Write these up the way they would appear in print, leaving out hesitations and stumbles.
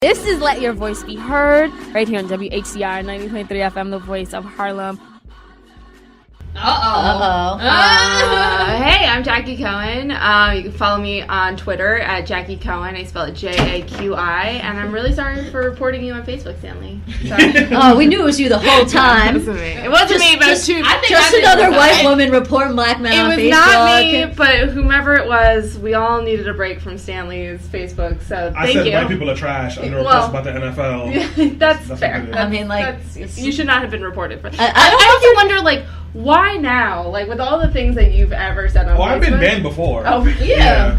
This is Let Your Voice Be Heard, right here on WHCR 90.3 FM, the voice of Harlem. Hey, I'm Jaqi Cohen. You can follow me on Twitter at Jaqi Cohen. I spell it Jaqi. And I'm really sorry for reporting you on Facebook, Stanley. Sorry. We knew it was you the whole time. It wasn't me, but just another white woman reporting black men on Facebook. It was not me, but whomever it was, we all needed a break from Stanley's Facebook. So thank you. I said white people are trash under a post about the NFL. Yeah, that's fair. I mean, you should not have been reported for. I also wonder, why now? With all the things that you've ever said on Facebook. I've been banned before. Oh, yeah.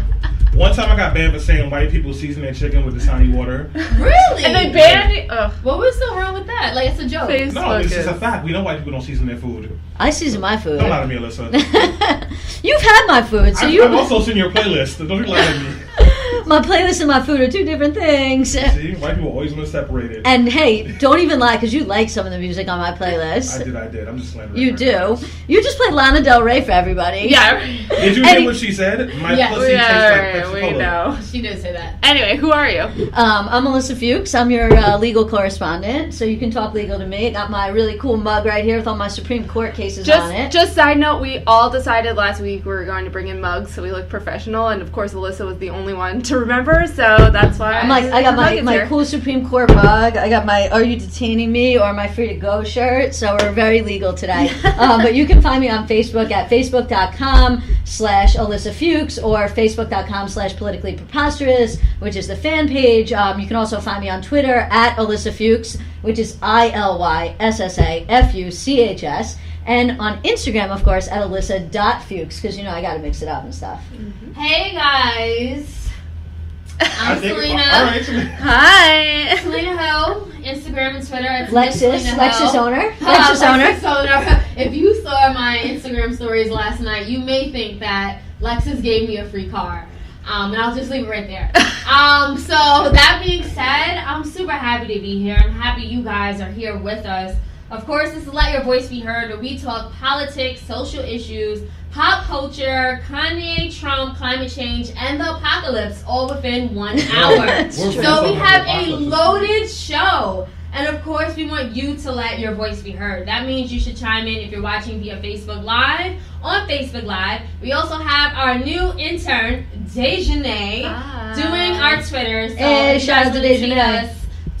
One time I got banned for saying white people season their chicken with Dasani water. Really? And they banned it? What was so wrong with that? It's a joke. No, it's just a fact. We know white people don't season their food. I season my food. Don't lie to me, Ilyssa. You've had my food, so I've also seen your playlist. Don't you lie to me. My playlist and my food are two different things. See, white people always want to separate it. And hey, don't even lie, because you like some of the music on my playlist. I did. I'm just slandering. You do. You just played Lana Del Rey for everybody. Yeah. Did you hear what she said? My pussy tastes like Pepsi Cola. We know. She did say that. Anyway, who are you? I'm Ilyssa Fuchs. I'm your legal correspondent, so you can talk legal to me. I got my really cool mug right here with all my Supreme Court cases on it. Just side note, we all decided last week we were going to bring in mugs so we look professional, and of course Ilyssa was the only one to remember, so that's why I got my cool Supreme Court mug. I got my Are You Detaining Me or My Free to Go shirt, so we're very legal today. But you can find me on Facebook at facebook.com/Ilyssa Fuchs or facebook.com/politically preposterous, which is the fan page. You can also find me on Twitter at Ilyssa Fuchs, which is ILYSSAFUCHS. And on Instagram, of course, at Ilyssa.Fuchs, because, I got to mix it up and stuff. Mm-hmm. Hey, guys. I'm Selena. Hi. Selena Hill, Instagram and Twitter. It's Lexus owner. If you saw my Instagram stories last night, you may think that Lexus gave me a free car. And I'll just leave it right there. So that being said, I'm super happy to be here. I'm happy you guys are here with us. Of course, this is Let Your Voice Be Heard, where we talk politics, social issues, pop culture, Kanye, Trump, climate change, and the apocalypse, all within 1 hour. So we have a loaded show. And of course, we want you to let your voice be heard. That means you should chime in if you're watching via Facebook Live. On Facebook Live, we also have our new intern, Dejanay, doing our Twitter. So hey, shout out to Dejanay.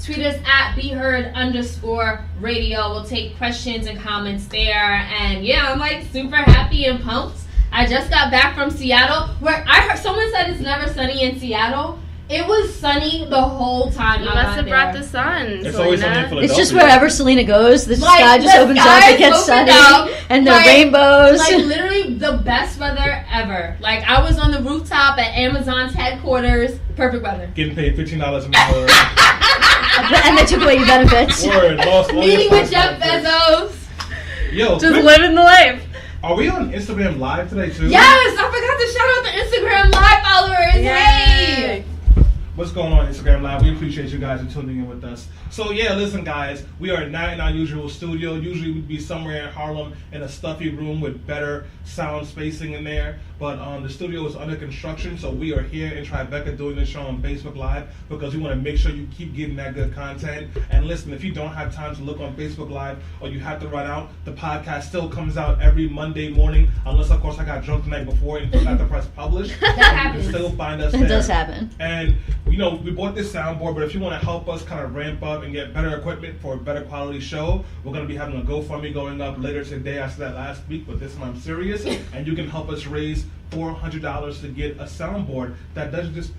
Tweet us at BeHeard_radio. We'll take questions and comments there. And yeah, I'm super happy and pumped. I just got back from Seattle, where I heard someone said it's never sunny in Seattle. It was sunny the whole time. You must have brought the sun. It's always sunny in Philadelphia. It's just wherever Selena goes, the sky just opens up, it gets sunny, and the rainbows. Literally the best weather ever. I was on the rooftop at Amazon's headquarters. Perfect weather. Getting paid $15 an hour. And they took away your benefits. Meeting with Jeff Bezos. Yo, just living the life. Are we on Instagram Live today too? Yes, I forgot to shout out the Instagram Live followers. Yay. Hey. What's going on Instagram Live? We appreciate you guys for tuning in with us. So yeah, listen guys, we are not in our usual studio. Usually we'd be somewhere in Harlem in a stuffy room with better sound spacing in there. But the studio is under construction, so we are here in Tribeca doing this show on Facebook Live because we want to make sure you keep getting that good content. And listen, if you don't have time to look on Facebook Live or you have to run out, the podcast still comes out every Monday morning, unless of course I got drunk the night before and forgot to press publish. That happens. You can still find us there. It does happen. And we bought this soundboard, but if you want to help us kind of ramp up and get better equipment for a better quality show, we're going to be having a GoFundMe going up later today. I said that last week, but this time I'm serious. And you can help us raise $400 to get a soundboard that doesn't just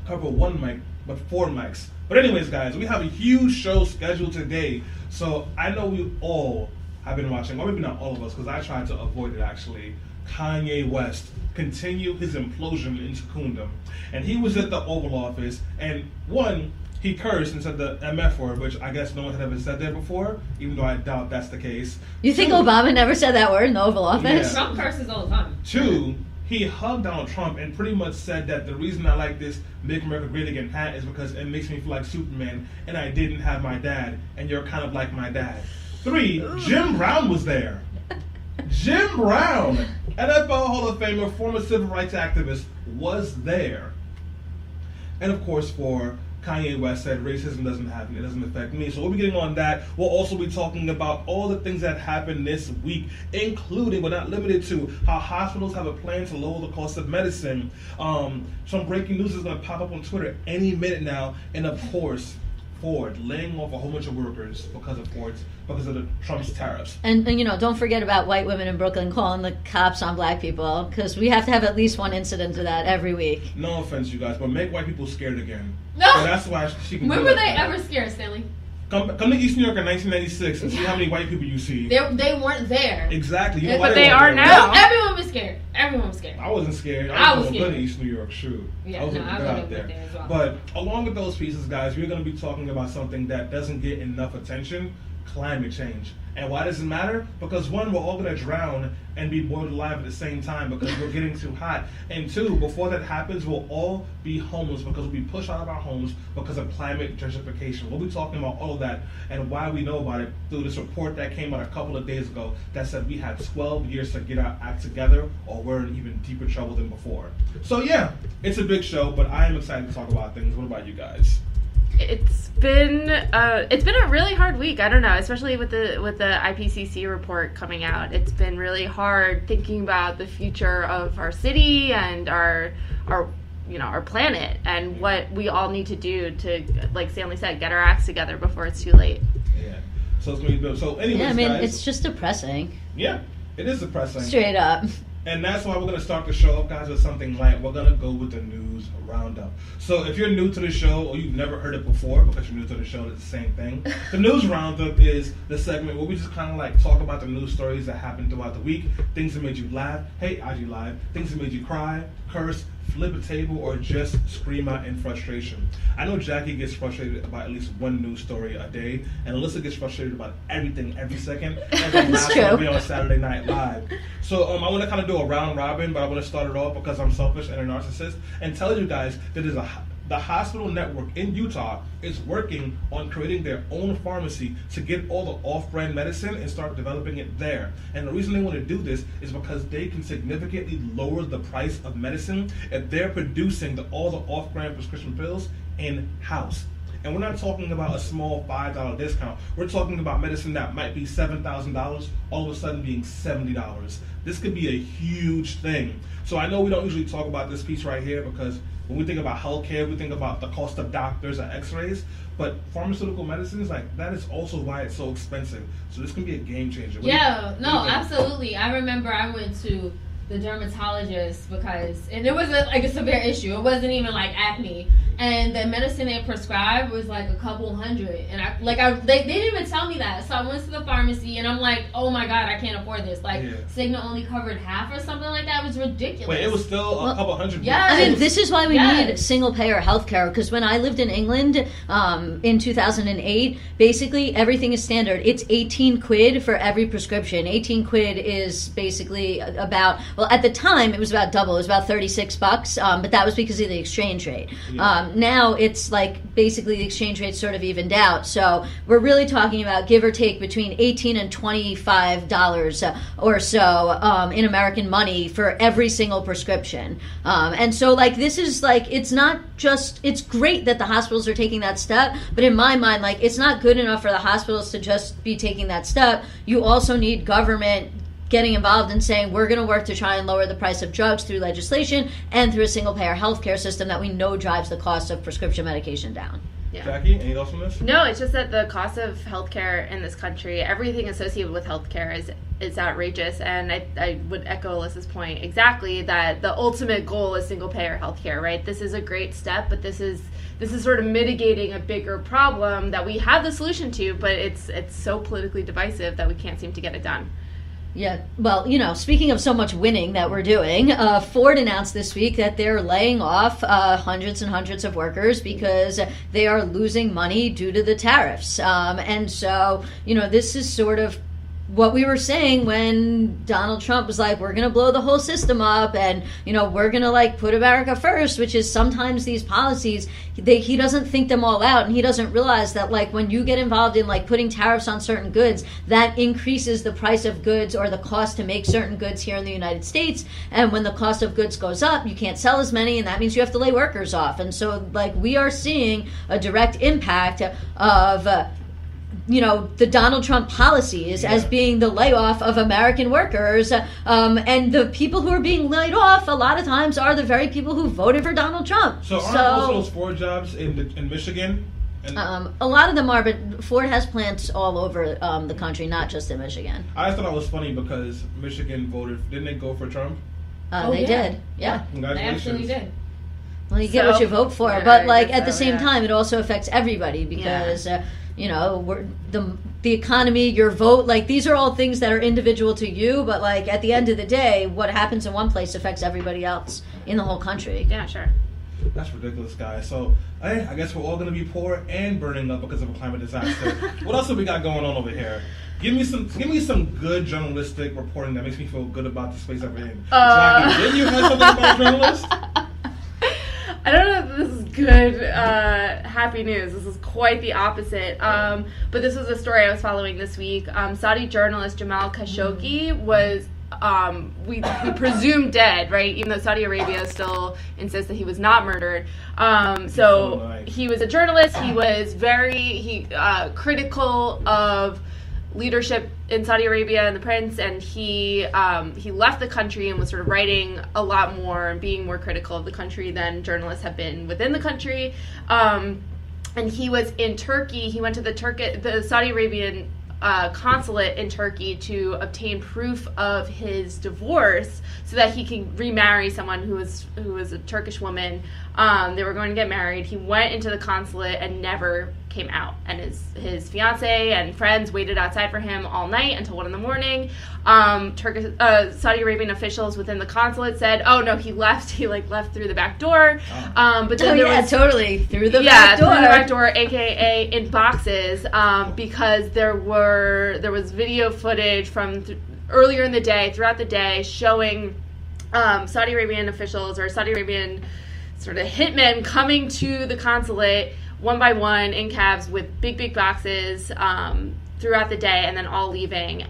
cover one mic, but 4 mics. But anyways, guys, we have a huge show scheduled today. So I know we all have been watching, or maybe not all of us, because I tried to avoid it actually, Kanye West continue his implosion into Kundum. And he was at the Oval Office, and he cursed and said the MF word, which I guess no one had ever said there before, even though I doubt that's the case. You think Obama never said that word in the Oval Office? Yeah. Trump curses all the time. 2, he hugged Donald Trump and pretty much said that the reason I like this Make America Great Again hat is because it makes me feel like Superman, and I didn't have my dad, and you're kind of like my dad. 3, Jim Brown was there. Jim Brown, NFL Hall of Famer, former civil rights activist, was there. And of course, for Kanye West said racism doesn't happen, it doesn't affect me. So we'll be getting on that. We'll also be talking about all the things that happened this week, including but not limited to how hospitals have a plan to lower the cost of medicine. Some breaking news is going to pop up on Twitter any minute now, and of course, Ford laying off a whole bunch of workers because of the Trump's tariffs. And don't forget about white women in Brooklyn calling the cops on black people, because we have to have at least one incident of that every week. No offense, you guys, but make white people scared again. No. So that's why she can. When were they ever scared, Stanley? Come to East New York in 1996 and see how many white people you see. They weren't there. Exactly. You know But why they weren't are there, now. right? Everyone was scared. Everyone was scared. I wasn't scared. I was good scared. in East New York, shoot. Yeah, I was no, looking I good would've out been there. there as well. But along with those pieces, guys, we're going to be talking about something that doesn't get enough attention: climate change. And why does it matter? Because one, we're all going to drown and be boiled alive at the same time because we're getting too hot. And two, before that happens, we'll all be homeless because we'll be pushed out of our homes because of climate gentrification. We'll be talking about all of that and why we know about it through this report that came out a couple of days ago that said we had 12 years to get our act together or we're in even deeper trouble than before. So yeah, it's a big show, but I am excited to talk about things. What about you guys? It's been a really hard week. I don't know, especially with the IPCC report coming out. It's been really hard thinking about the future of our city and our planet and what we all need to do to, like Stanley said, get our acts together before it's too late. Yeah. So it's going to be so. Anyways, Yeah, I mean, guys, it's just depressing. Yeah, it is depressing. Straight up. And that's why we're going to start the show up, guys, with something light. We're going to go with the news roundup. So if you're new to the show or you've never heard it before because you're new to the show, it's the same thing. The news roundup is the segment where we just kind of like talk about the news stories that happened throughout the week, things that made you laugh, hey, IG Live, things that made you cry, curse, flip a table, or just scream out in frustration. I know Jaqi gets frustrated about at least one news story a day, and Ilyssa gets frustrated about everything every second. And then That's last true. will be on Saturday Night Live. So I want to kind of do a round robin, but I want to start it off because I'm selfish and a narcissist, and tell you guys that the hospital network in Utah is working on creating their own pharmacy to get all the off-brand medicine and start developing it there. And the reason they want to do this is because they can significantly lower the price of medicine if they're producing all the off-brand prescription pills in-house. And we're not talking about a small $5 discount. We're talking about medicine that might be $7,000, all of a sudden being $70. This could be a huge thing. So I know we don't usually talk about this piece right here because when we think about healthcare, we think about the cost of doctors and x-rays, but pharmaceutical medicines, like, that is also why it's so expensive. So this can be a game changer. Absolutely. I remember I went to the dermatologist and it was a severe issue. It wasn't even like acne. And the medicine they prescribed was like a couple hundred. And they didn't even tell me that. So I went to the pharmacy and I'm like, oh my God, I can't afford this. Cigna only covered half or something like that. It was ridiculous. Wait, it was still a couple hundred. Yes. I mean, this is why we need single-payer healthcare, because when I lived in England in 2008, basically everything is standard. It's 18 quid for every prescription. 18 quid is basically about, well, at the time it was about double. It was about $36, but that was because of the exchange rate. Yeah. Now it's like basically the exchange rate sort of evened out. So we're really talking about give or take between $18 and $25 or so in American money for every single prescription. And so this is it's not just, it's great that the hospitals are taking that step, but in my mind, it's not good enough for the hospitals to just be taking that step. You also need government getting involved and saying we're going to work to try and lower the price of drugs through legislation and through a single-payer healthcare system that we know drives the cost of prescription medication down. Yeah. Jaqi, any thoughts on this? No, it's just that the cost of healthcare in this country, everything associated with healthcare is outrageous, and I would echo Alyssa's point exactly that the ultimate goal is single-payer healthcare, right? This is a great step, but this is sort of mitigating a bigger problem that we have the solution to, but it's so politically divisive that we can't seem to get it done. Yeah, well, speaking of so much winning that we're doing, Ford announced this week that they're laying off hundreds and hundreds of workers because they are losing money due to the tariffs. And so, this is sort of what we were saying when Donald Trump was like, we're going to blow the whole system up and, we're going to like put America first, which is sometimes these policies, he doesn't think them all out. And he doesn't realize that like when you get involved in like putting tariffs on certain goods, that increases the price of goods or the cost to make certain goods here in the United States. And when the cost of goods goes up, you can't sell as many, and that means you have to lay workers off. And so like we are seeing a direct impact of the Donald Trump policies as being the layoff of American workers. And the people who are being laid off a lot of times are the very people who voted for Donald Trump. So aren't most of those Ford jobs in Michigan? A lot of them are, but Ford has plants all over the country, not just in Michigan. I just thought it was funny because Michigan voted, didn't they go for Trump? They did, yeah. Congratulations. They absolutely did. Well, you get what you vote for, but like at the same time, it also affects everybody because the economy, your vote, like these are all things that are individual to you, but like at the end of the day, what happens in one place affects everybody else in the whole country. Yeah, sure. That's ridiculous, guys. So, hey, I guess we're all going to be poor and burning up because of a climate disaster. What else have we got going on over here? Give me some good journalistic reporting that makes me feel good about the space that we're in. Jaqi, didn't you have something about journalists? I don't know if this is good, happy news. This is quite the opposite. But this was a story I was following this week. Saudi journalist Jamal Khashoggi was, we presume dead, right? Even though Saudi Arabia still insists that he was not murdered. He was a journalist. He was very critical of leadership in Saudi Arabia and the prince, and he left the country and was sort of writing a lot more and being more critical of the country than journalists have been within the country. And he was in Turkey. He went to the Saudi Arabian consulate in Turkey to obtain proof of his divorce so that he can remarry someone who was a Turkish woman. They were going to get married. He went into the consulate and never came out, and his fiance and friends waited outside for him all night until 1 a.m. Saudi Arabian officials within the consulate said, "Oh no, he left. He left through the back door." But then totally through the back door. Through the back door, aka in boxes, because there was video footage from earlier in the day, throughout the day, showing Saudi Arabian officials or Saudi Arabian sort of hitmen coming to the consulate one by one in cabs with big boxes throughout the day, and then all leaving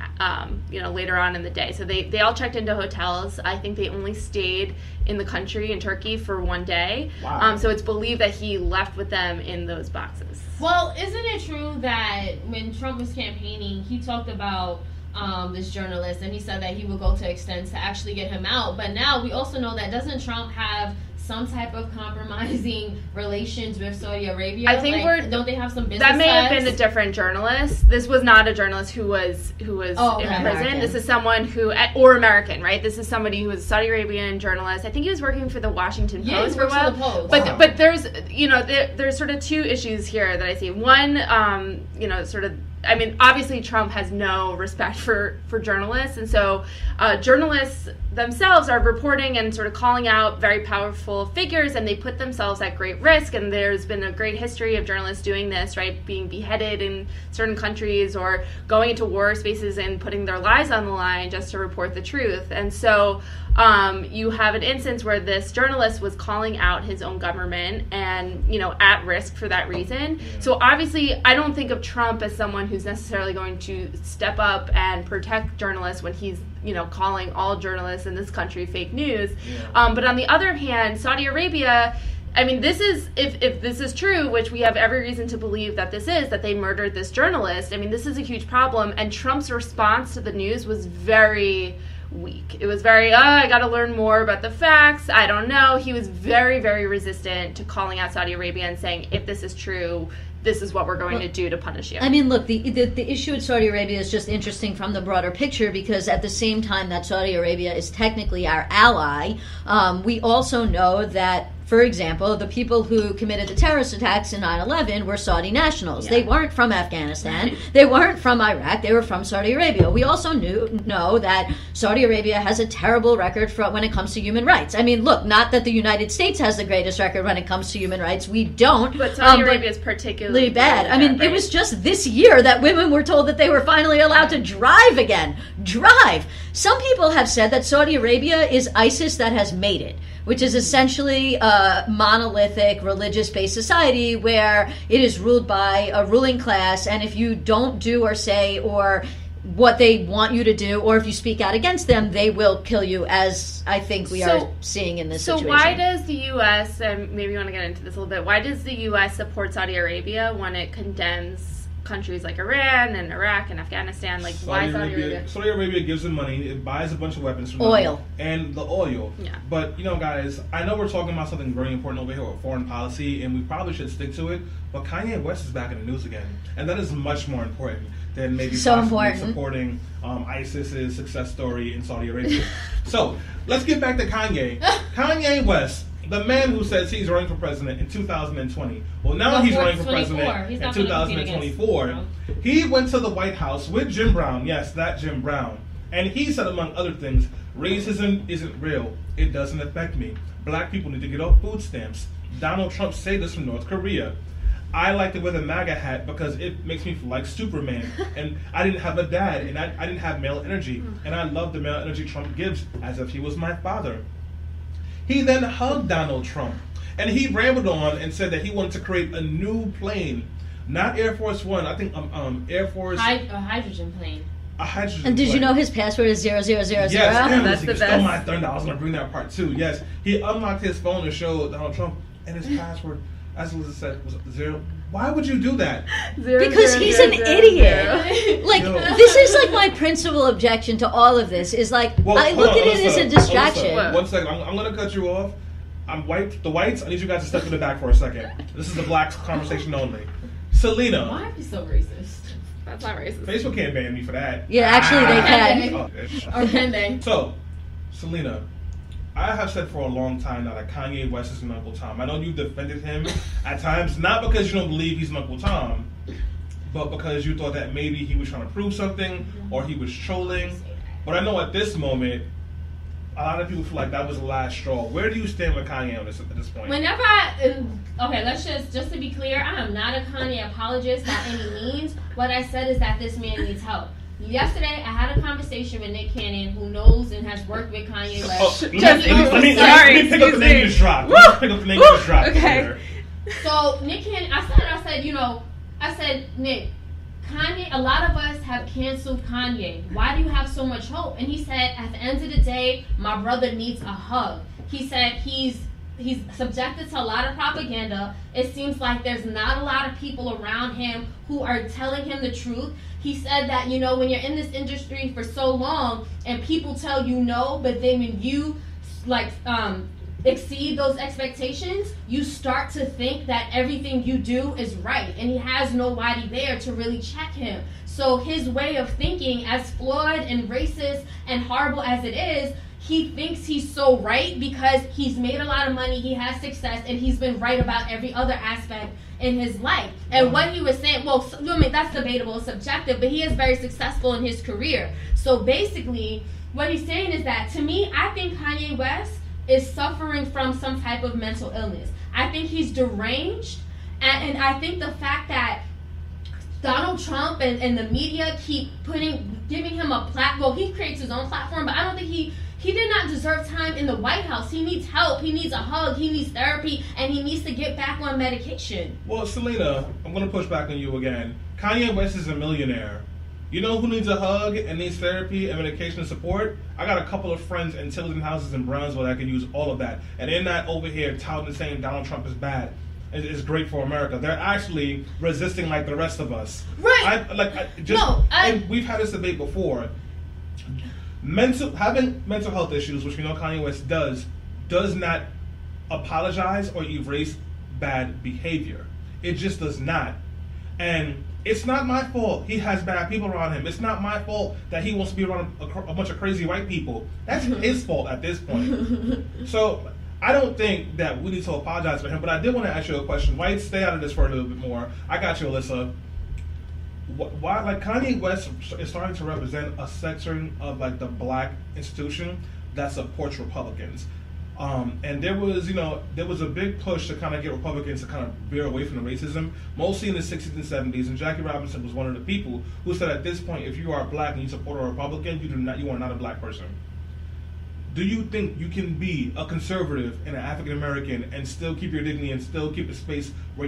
later on in the day. So they all checked into hotels. I think they only stayed in the country, in Turkey, for 1 day. Wow. So it's believed that he left with them in those boxes. Well, isn't it true that when Trump was campaigning, he talked about this journalist, and he said that he would go to extents to actually get him out? But now we also know that doesn't Trump have some type of compromising relations with Saudi Arabia? I think don't they have some business that may have ties? been a different journalist. This was not a journalist who was in prison. American. This is someone or American, right? This is somebody who was a Saudi Arabian journalist. I think he was working for the Washington Post for a while. But there's there's sort of two issues here that I see. One, obviously Trump has no respect for journalists, and so journalists themselves are reporting and sort of calling out very powerful figures, and they put themselves at great risk. And there's been a great history of journalists doing this, right? Being beheaded in certain countries or going into war spaces and putting their lives on the line just to report the truth. And so you have an instance where this journalist was calling out his own government and, at risk for that reason. Yeah. So obviously, I don't think of Trump as someone who's necessarily going to step up and protect journalists when he's, calling all journalists in this country fake news. Yeah. But on the other hand, Saudi Arabia, this is, if this is true, which we have every reason to believe that this is, that they murdered this journalist, this is a huge problem. And Trump's response to the news was very weak. It was very, I got to learn more about the facts. I don't know. He was very, very resistant to calling out Saudi Arabia and saying, if this is true, this is what we're going to do to punish you. Look, the issue with Saudi Arabia is just interesting from the broader picture, because at the same time that Saudi Arabia is technically our ally, we also know that for example, the people who committed the terrorist attacks in 9/11 were Saudi nationals. Yeah. They weren't from Afghanistan. They weren't from Iraq. They were from Saudi Arabia. We also know that Saudi Arabia has a terrible record when it comes to human rights. I mean, look, not that the United States has the greatest record when it comes to human rights. We don't. But Saudi Arabia is particularly bad. I mean, right? it was just this year that women were told that they were finally allowed to drive again. Drive. Some people have said that Saudi Arabia is ISIS that has made it, which is essentially a monolithic religious-based society where it is ruled by a ruling class, and if you don't do or say or what they want you to do, or if you speak out against them, they will kill you, as I think we are seeing in this situation. So why does the U.S., and maybe you want to get into this a little bit, why does the U.S. support Saudi Arabia when it condemns countries like Iran and Iraq and Afghanistan? Like, why Saudi Arabia? Saudi Arabia gives them money. It buys a bunch of weapons from oil. them. And the oil. Yeah. But, guys, I know we're talking about something very important over here with foreign policy, and we probably should stick to it, but Kanye West is back in the news again. And that is much more important than maybe supporting ISIS's success story in Saudi Arabia. So, let's get back to Kanye. Kanye West, the man who says he's running for president in 2020. Well, now he's running for president in 2024. He went to the White House with Jim Brown. Yes, that Jim Brown. And he said, among other things, racism isn't real. It doesn't affect me. Black people need to get off food stamps. Donald Trump saved us from North Korea. I like to wear the MAGA hat because it makes me feel like Superman. And I didn't have a dad, and I didn't have male energy. And I love the male energy Trump gives as if he was my father. He then hugged Donald Trump, and he rambled on and said that he wanted to create a new plane, not Air Force One. I think Air Force a hydrogen plane. A hydrogen. And did plane. you know his password is 0000? Yes, that's he the stole best. my thunder. I was going to bring that part too. Yes, he unlocked his phone to show Donald Trump, and his password, as Ilyssa said, was 0. Why would you do that? Because he's an idiot. Like, this is like my principal objection to all of this is like, I look at it as a distraction. Alyssa, 1 second, I'm going to cut you off. I'm white. The whites, I need you guys to step in the back for a second. This is the blacks conversation only. Selena. Why are you so racist? That's not racist. Facebook can't ban me for that. Yeah, actually they can. Oh, bitch. Or can they? So, Selena, I have said for a long time now that Kanye West is an Uncle Tom. I know you defended him at times, not because you don't believe he's an Uncle Tom, but because you thought that maybe he was trying to prove something or he was trolling. But I know at this moment, a lot of people feel like that was the last straw. Where do you stand with Kanye on this at this point? Whenever let's just to be clear, I am not a Kanye apologist by any means. What I said is that this man needs help. Yesterday, I had a conversation with Nick Cannon, who knows and has worked with Kanye West. Let me pick up the name you just dropped. Okay. So Nick Cannon, I said, Nick, Kanye, a lot of us have canceled Kanye. Why do you have so much hope? And he said, at the end of the day, my brother needs a hug. He said he's subjected to a lot of propaganda. It seems like there's not a lot of people around him who are telling him the truth. He said that, when you're in this industry for so long and people tell you no, but then when you exceed those expectations, you start to think that everything you do is right, and he has nobody there to really check him. So his way of thinking, as flawed and racist and horrible as it is, he thinks he's so right because he's made a lot of money, he has success, and he's been right about every other aspect in his life. And what he was saying, that's debatable, it's subjective, but he is very successful in his career. So basically, what he's saying is that, to me, I think Kanye West is suffering from some type of mental illness. I think he's deranged, and I think the fact that Donald Trump and the media keep giving him a platform. Well, he creates his own platform, but I don't think he did not deserve time in the White House. He needs help. He needs a hug. He needs therapy, and he needs to get back on medication. Well, Selena, I'm going to push back on you again. Kanye West is a millionaire. You know who needs a hug and needs therapy and medication and support? I got a couple of friends in Tilden houses in Brownsville that can use all of that. And they're not over here touting and saying Donald Trump is bad. It's great for America. They're actually resisting like the rest of us. Right. And we've had this debate before. Having mental health issues, which we know Kanye West does not apologize or erase bad behavior. It just does not. And it's not my fault he has bad people around him. It's not my fault that he wants to be around a bunch of crazy white people. That's his fault at this point. So I don't think that we need to apologize for him, but I did want to ask you a question. Right? Stay out of this for a little bit more. I got you, Ilyssa. Why, like, Kanye West is starting to represent a section of, like, the black institution that supports Republicans. And there was a big push to kind of get Republicans to kind of veer away from the racism, mostly in the 60s and 70s. And Jackie Robinson was one of the people who said at this point, if you are black and you support a Republican, you are not a black person. Do you think you can be a conservative and an African American and still keep your dignity and still keep a space where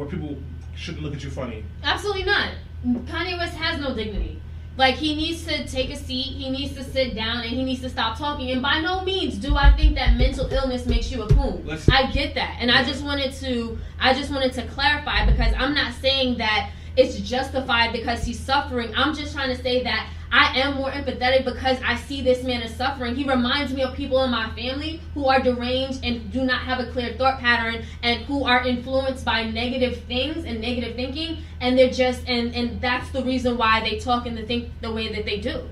people shouldn't look at you funny? Absolutely not. Kanye West has no dignity. Like, he needs to take a seat, he needs to sit down, and he needs to stop talking. And by no means do I think that mental illness makes you a coon. I get that. And I just wanted to clarify, because I'm not saying that it's justified because he's suffering. I'm just trying to say that I am more empathetic because I see this man is suffering. He reminds me of people in my family who are deranged and do not have a clear thought pattern and who are influenced by negative things and negative thinking, and they're just and that's the reason why they talk and they think the way that they do.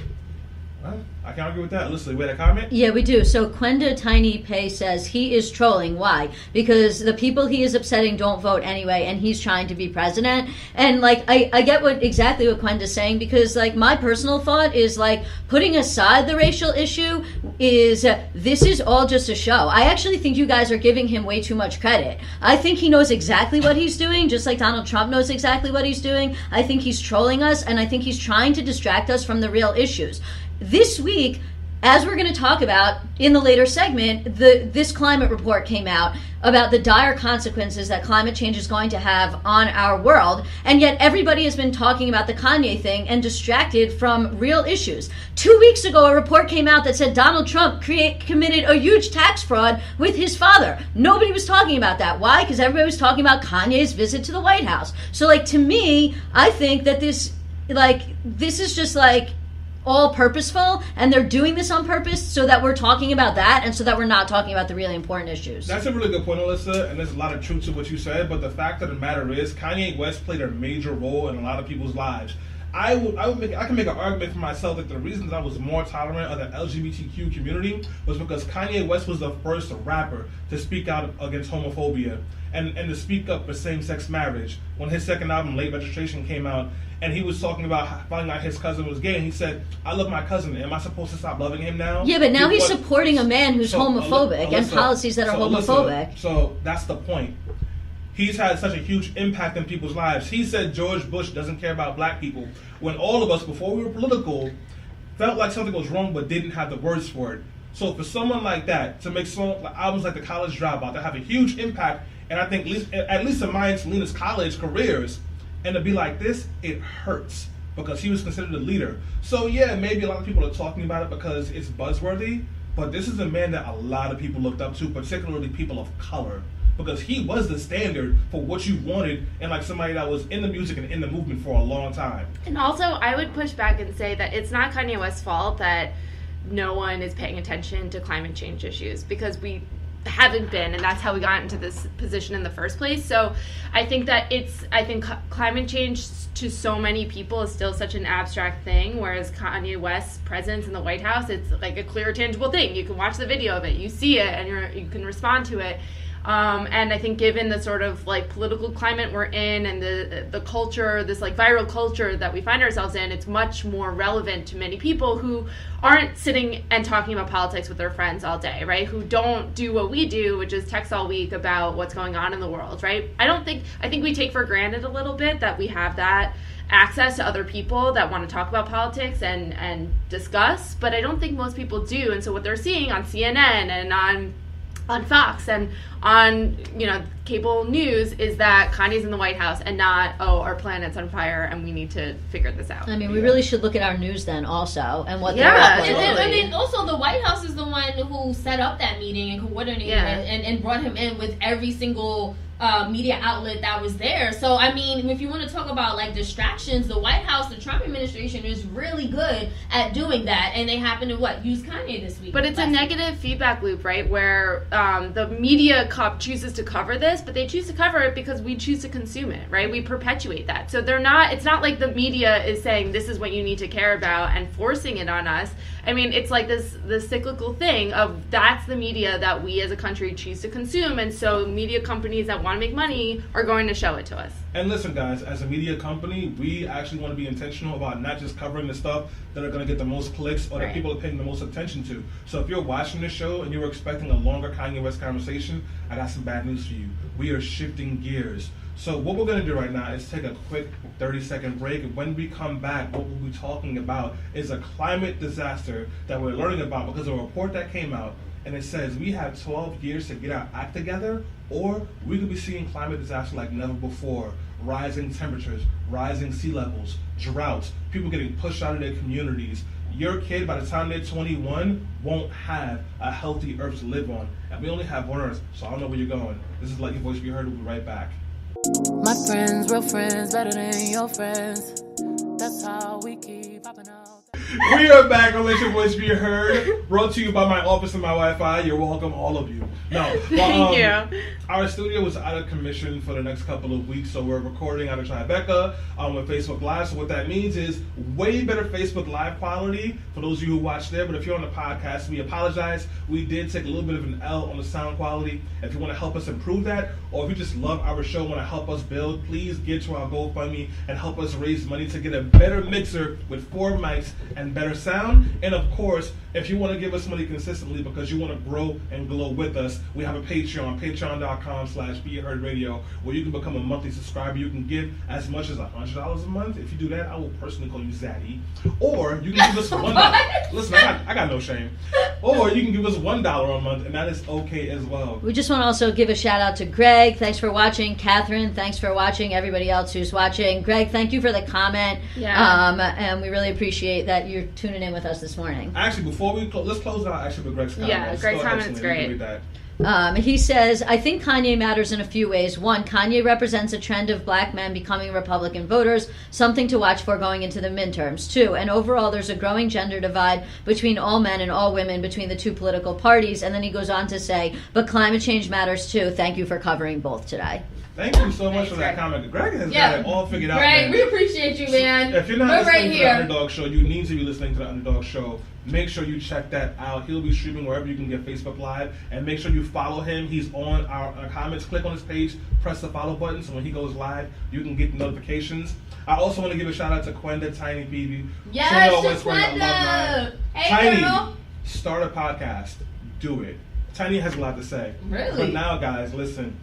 Well, I can't argue with that. Listen, we had a comment? Yeah, we do. So Quenda Tiny Pay says he is trolling. Why? Because the people he is upsetting don't vote anyway, and he's trying to be president. And, like, I get exactly what Quenda's saying, because, like, my personal thought is, like, putting aside the racial issue is this is all just a show. I actually think you guys are giving him way too much credit. I think he knows exactly what he's doing, just like Donald Trump knows exactly what he's doing. I think he's trolling us, and I think he's trying to distract us from the real issues. This week, as we're going to talk about in the later segment, this climate report came out about the dire consequences that climate change is going to have on our world, and yet everybody has been talking about the Kanye thing and distracted from real issues. 2 weeks ago, a report came out that said Donald Trump committed a huge tax fraud with his father. Nobody was talking about that. Why? Because everybody was talking about Kanye's visit to the White House. So, like, to me, I think that this is just, like, all purposeful, and they're doing this on purpose so that we're talking about that and so that we're not talking about the really important issues. That's a really good point, Ilyssa, and there's a lot of truth to what you said, but the fact of the matter is Kanye West played a major role in a lot of people's lives. I can make an argument for myself that the reason that I was more tolerant of the LGBTQ community was because Kanye West was the first rapper to speak out against homophobia and to speak up for same-sex marriage. When his second album, Late Registration, came out, and he was talking about finding out his cousin was gay, and he said, I love my cousin. Am I supposed to stop loving him now? Yeah, but now he's supporting a man who's homophobic and policies that are homophobic. So that's the point. He's had such a huge impact in people's lives. He said George Bush doesn't care about black people, when all of us, before we were political, felt like something was wrong but didn't have the words for it. So for someone like that to make albums like The College Dropout that have a huge impact, and I think at least in mine and Selena's college careers, and to be like this, it hurts because he was considered a leader. So yeah, maybe a lot of people are talking about it because it's buzzworthy, but this is a man that a lot of people looked up to, particularly people of color, because he was the standard for what you wanted, and like somebody that was in the music and in the movement for a long time. And also, I would push back and say that it's not Kanye West's fault that no one is paying attention to climate change issues, because we haven't been, and that's how we got into this position in the first place. So I think that climate change to so many people is still such an abstract thing, whereas Kanye West's presence in the White House, it's like a clear, tangible thing. You can watch the video of it, you see it, and you can respond to it. And I think given the sort of like political climate we're in and the culture, this like viral culture that we find ourselves in, it's much more relevant to many people who aren't sitting and talking about politics with their friends all day, right? Who don't do what we do, which is text all week about what's going on in the world, right? I think we take for granted a little bit that we have that access to other people that want to talk about politics and discuss, but I don't think most people do. And so what they're seeing on CNN and on Fox and on, cable news is that Kanye's in the White House and not, our planet's on fire and we need to figure this out. I mean, we really should look at our news then also and what they're and also the White House is the one who set up that meeting and coordinated it and brought him in with every single media outlet that was there. So, I mean, if you want to talk about like distractions, the White House, the Trump administration is really good at doing that. And they happen to use Kanye this week. But it's a negative feedback loop, right? Where the media chooses to cover this, but they choose to cover it because we choose to consume it, right? We perpetuate that. So it's not like the media is saying this is what you need to care about and forcing it on us. I mean, it's like this cyclical thing of that's the media that we as a country choose to consume, and so media companies that want to make money are going to show it to us. And listen, guys, as a media company, we actually want to be intentional about not just covering the stuff that are going to get the most clicks or that people are paying the most attention to. So if you're watching this show and you're expecting a longer Kanye West conversation, I got some bad news for you. We are shifting gears. So what we're going to do right now is take a quick 30-second break. And when we come back, what we'll be talking about is a climate disaster that we're learning about because of a report that came out. And it says we have 12 years to get our act together, or we could be seeing climate disaster like never before. Rising temperatures, rising sea levels, droughts, people getting pushed out of their communities. Your kid, by the time they're 21, won't have a healthy earth to live on. And we only have one earth, so I don't know where you're going. This is Let Your Voice Be Heard. We'll be right back. My friends, real friends, better than your friends. That's how we keep popping out. We are back on Let Your Voice Be Heard, brought to you by my office and my Wi-Fi. You're welcome, all of you. No, Thank you. Our studio was out of commission for the next couple of weeks, so we're recording out of Tribeca with Facebook Live. So what that means is way better Facebook Live quality for those of you who watch there. But if you're on the podcast, we apologize. We did take a little bit of an L on the sound quality. If you want to help us improve that, or if you just love our show and want to help us build, please get to our GoFundMe and help us raise money to get a better mixer with 4 mics and better sound. And of course, if you want to give us money consistently because you want to grow and glow with us, we have a Patreon, patreon.com/BeHeardRadio, where you can become a monthly subscriber. You can give as much as $100 a month. If you do that, I will personally call you Zaddy. Or you can give us $1. Listen, I got no shame. Or you can give us $1 a month, and that is okay as well. We just want to also give a shout out to Greg. Thanks for watching. Catherine, thanks for watching. Everybody else who's watching. Greg, thank you for the comment. Yeah. And we really appreciate that you're tuning in with us this morning. Actually, before we let's close out actually with Greg's comment. Yeah, Greg's comment's great. He says, I think Kanye matters in a few ways. One, Kanye represents a trend of black men becoming Republican voters, something to watch for going into the midterms. Two, and overall there's a growing gender divide between all men and all women between the two political parties. And then he goes on to say, but climate change matters too. Thank you for covering both today. Thank you so much for that comment. Greg has got it all figured out. Greg, man. we appreciate you, man. If you're not We're listening right to here. the Underdog Show, you need to be listening to the Underdog Show. Make sure you check that out. He'll be streaming wherever you can get Facebook Live. And make sure you follow him. He's on our comments. Click on his page. Press the follow button so when he goes live, you can get notifications. I also want to give a shout out to Quenda Tiny Phoebe. Yes, to Quenda. Hey, Tiny, girl. start a podcast. Do it. Tiny has a lot to say. Really? But now, guys, listen.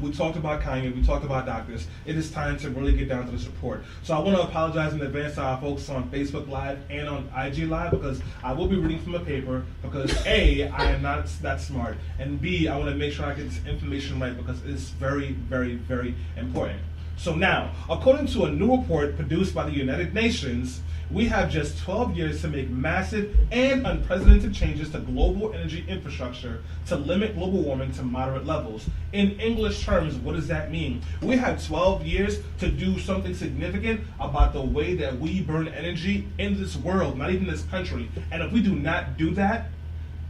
We talked about Kanye, we talked about doctors. It is time to really get down to this report. So I want to apologize in advance to our folks on Facebook Live and on IG Live because I will be reading from a paper because A, I am not that smart, and B, I want to make sure I get this information right because it's very, very, very important. So now, according to a new report produced by the United Nations, we have just 12 years to make massive and unprecedented changes to global energy infrastructure to limit global warming to moderate levels. In English terms, what does that mean? We have 12 years to do something significant about the way that we burn energy in this world, not even this country. And if we do not do that,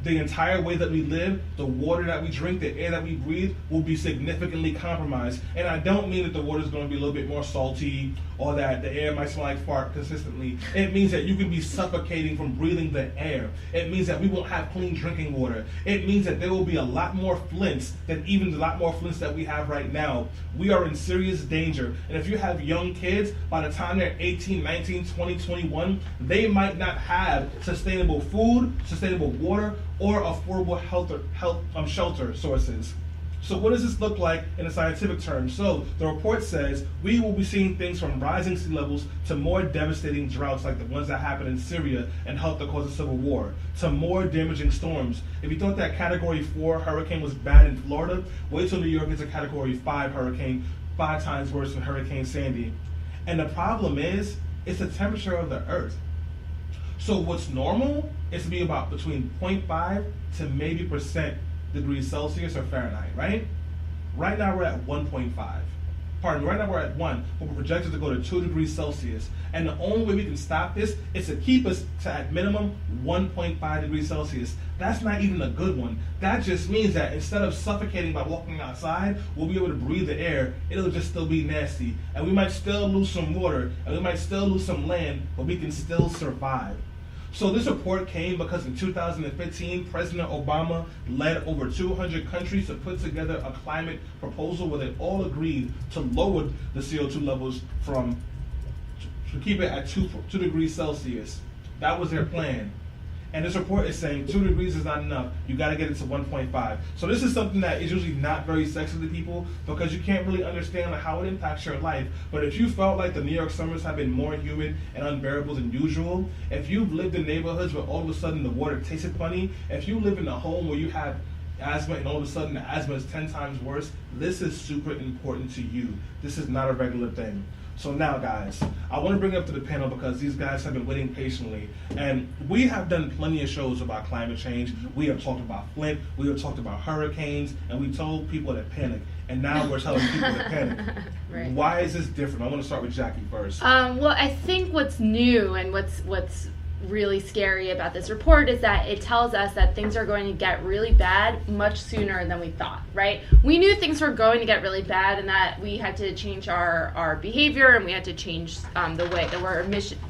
the entire way that we live, the water that we drink, the air that we breathe will be significantly compromised. And I don't mean that the water is going to be a little bit more salty or that the air might smell like fart consistently. It means that you can be suffocating from breathing the air. It means that we won't have clean drinking water. It means that there will be a lot more flints than even the lot more flints that we have right now. We are in serious danger. And if you have young kids, by the time they're 18, 19, 20, 21, they might not have sustainable food, sustainable water, or affordable shelter sources. So what does this look like in a scientific term? So the report says we will be seeing things from rising sea levels to more devastating droughts like the ones that happened in Syria and helped to cause a civil war, to more damaging storms. If you thought that Category 4 hurricane was bad in Florida, wait till New York gets a Category 5 hurricane, 5 times worse than Hurricane Sandy. And the problem is, it's the temperature of the earth. So what's normal is to be about between 0.5 to maybe % degrees Celsius or Fahrenheit, right? Right now we're at 1.5. Pardon me, right now we're at 1, but we're projected to go to 2 degrees Celsius. And the only way we can stop this is to keep us to, at minimum, 1.5 degrees Celsius. That's not even a good one. That just means that instead of suffocating by walking outside, we'll be able to breathe the air. It'll just still be nasty. And we might still lose some water, and we might still lose some land, but we can still survive. So this report came because in 2015, President Obama led over 200 countries to put together a climate proposal where they all agreed to lower the CO2 levels to keep it at 2 degrees Celsius. That was their plan. And this report is saying 2 degrees is not enough. You got to get it to 1.5. So this is something that is usually not very sexy to people because you can't really understand how it impacts your life. But if you felt like the New York summers have been more humid and unbearable than usual, if you've lived in neighborhoods where all of a sudden the water tasted funny, if you live in a home where you have asthma and all of a sudden the asthma is 10 times worse, this is super important to you. This is not a regular thing. So now, guys, I want to bring it up to the panel because these guys have been waiting patiently. And we have done plenty of shows about climate change. We have talked about Flint. We have talked about hurricanes. And we told people to panic. And now we're telling people to panic. Right. Why is this different? I want to start with Jaqi first. Well, I think what's new and what's really scary about this report is that it tells us that things are going to get really bad much sooner than we thought, right? We knew things were going to get really bad and that we had to change our behavior and we had to change the way that we're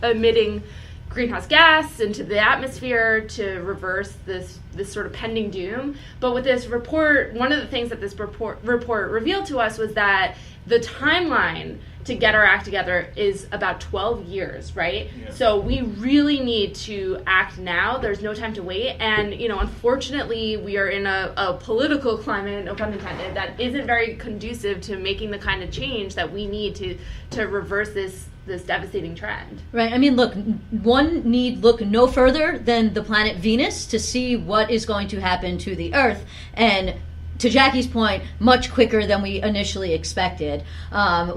emitting greenhouse gas into the atmosphere to reverse this sort of pending doom. But with this report, one of the things that this report revealed to us was that the timeline to get our act together is about 12 years, right? Yeah. So we really need to act now. There's no time to wait. And, unfortunately, we are in a political climate, no pun intended, that isn't very conducive to making the kind of change that we need to reverse this devastating trend. Right. I mean, look, one need look no further than the planet Venus to see what is going to happen to the Earth. And to Jaqi's point, much quicker than we initially expected.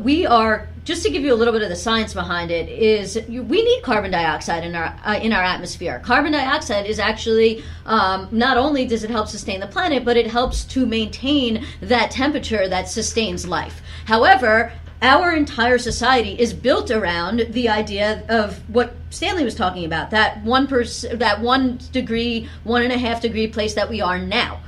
We are, just to give you a little bit of the science behind it, we need carbon dioxide in our atmosphere. Carbon dioxide is actually, not only does it help sustain the planet, but it helps to maintain that temperature that sustains life. However, our entire society is built around the idea of what Stanley was talking about, that 1 degree, 1.5 degree place that we are now.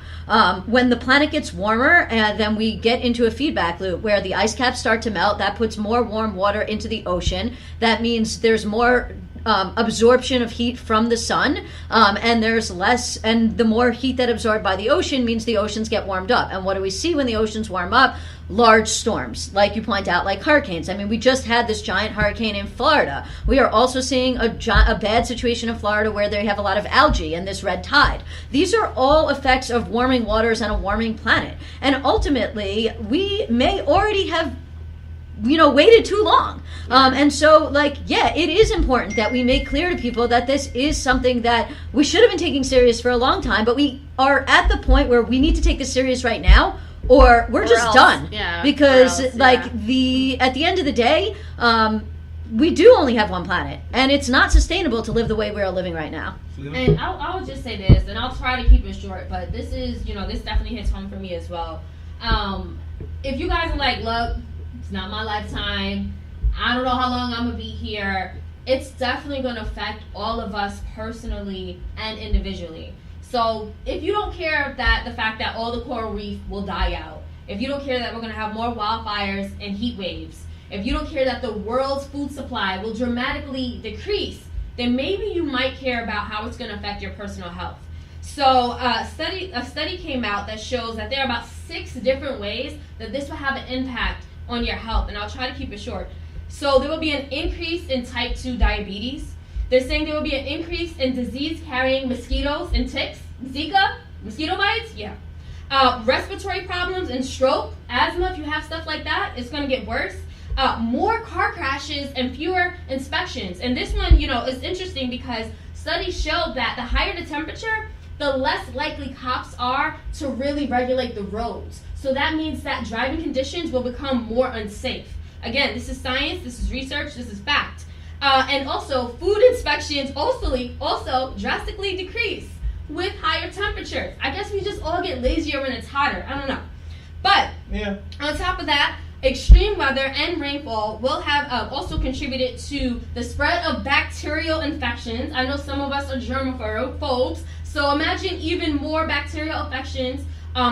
When the planet gets warmer, then we get into a feedback loop where the ice caps start to melt. That puts more warm water into the ocean. That means there's more absorption of heat from the sun, and there's less, and the more heat that absorbed by the ocean means the oceans get warmed up. And what do we see when the oceans warm up? Large storms, like you point out, like hurricanes. I mean, we just had this giant hurricane in Florida. We are also seeing a bad situation in Florida where they have a lot of algae and this red tide. These are all effects of warming waters and a warming planet. And ultimately, we may already have waited too long. And so, it is important that we make clear to people that this is something that we should have been taking serious for a long time, but we are at the point where we need to take this serious right now, or we're just done. Yeah. Because, at the end of the day, we do only have one planet, and it's not sustainable to live the way we are living right now. And I'll just say this, and I'll try to keep it short, but this is, this definitely hits home for me as well. If you guys are like, look, it's not my lifetime, I don't know how long I'm going to be here, it's definitely going to affect all of us personally and individually. So if you don't care that the fact that all the coral reef will die out, if you don't care that we're going to have more wildfires and heat waves, if you don't care that the world's food supply will dramatically decrease, then maybe you might care about how it's going to affect your personal health. So a study came out that shows that there are about 6 different ways that this will have an impact on your health, and I'll try to keep it short. So there will be an increase in type 2 diabetes. They're saying there will be an increase in disease-carrying mosquitoes and ticks, Zika, mosquito bites, respiratory problems and stroke, asthma, if you have stuff like that, it's going to get worse. More car crashes and fewer inspections. And this one, is interesting because studies show that the higher the temperature, the less likely cops are to really regulate the roads. So that means that driving conditions will become more unsafe. Again, this is science, this is research, this is fact. And also, food inspections also drastically decrease with higher temperatures. I guess we just all get lazier when it's hotter. I don't know. But Yeah. On top of that, extreme weather and rainfall will have also contributed to the spread of bacterial infections. I know some of us are germaphobes, so imagine even more bacterial infections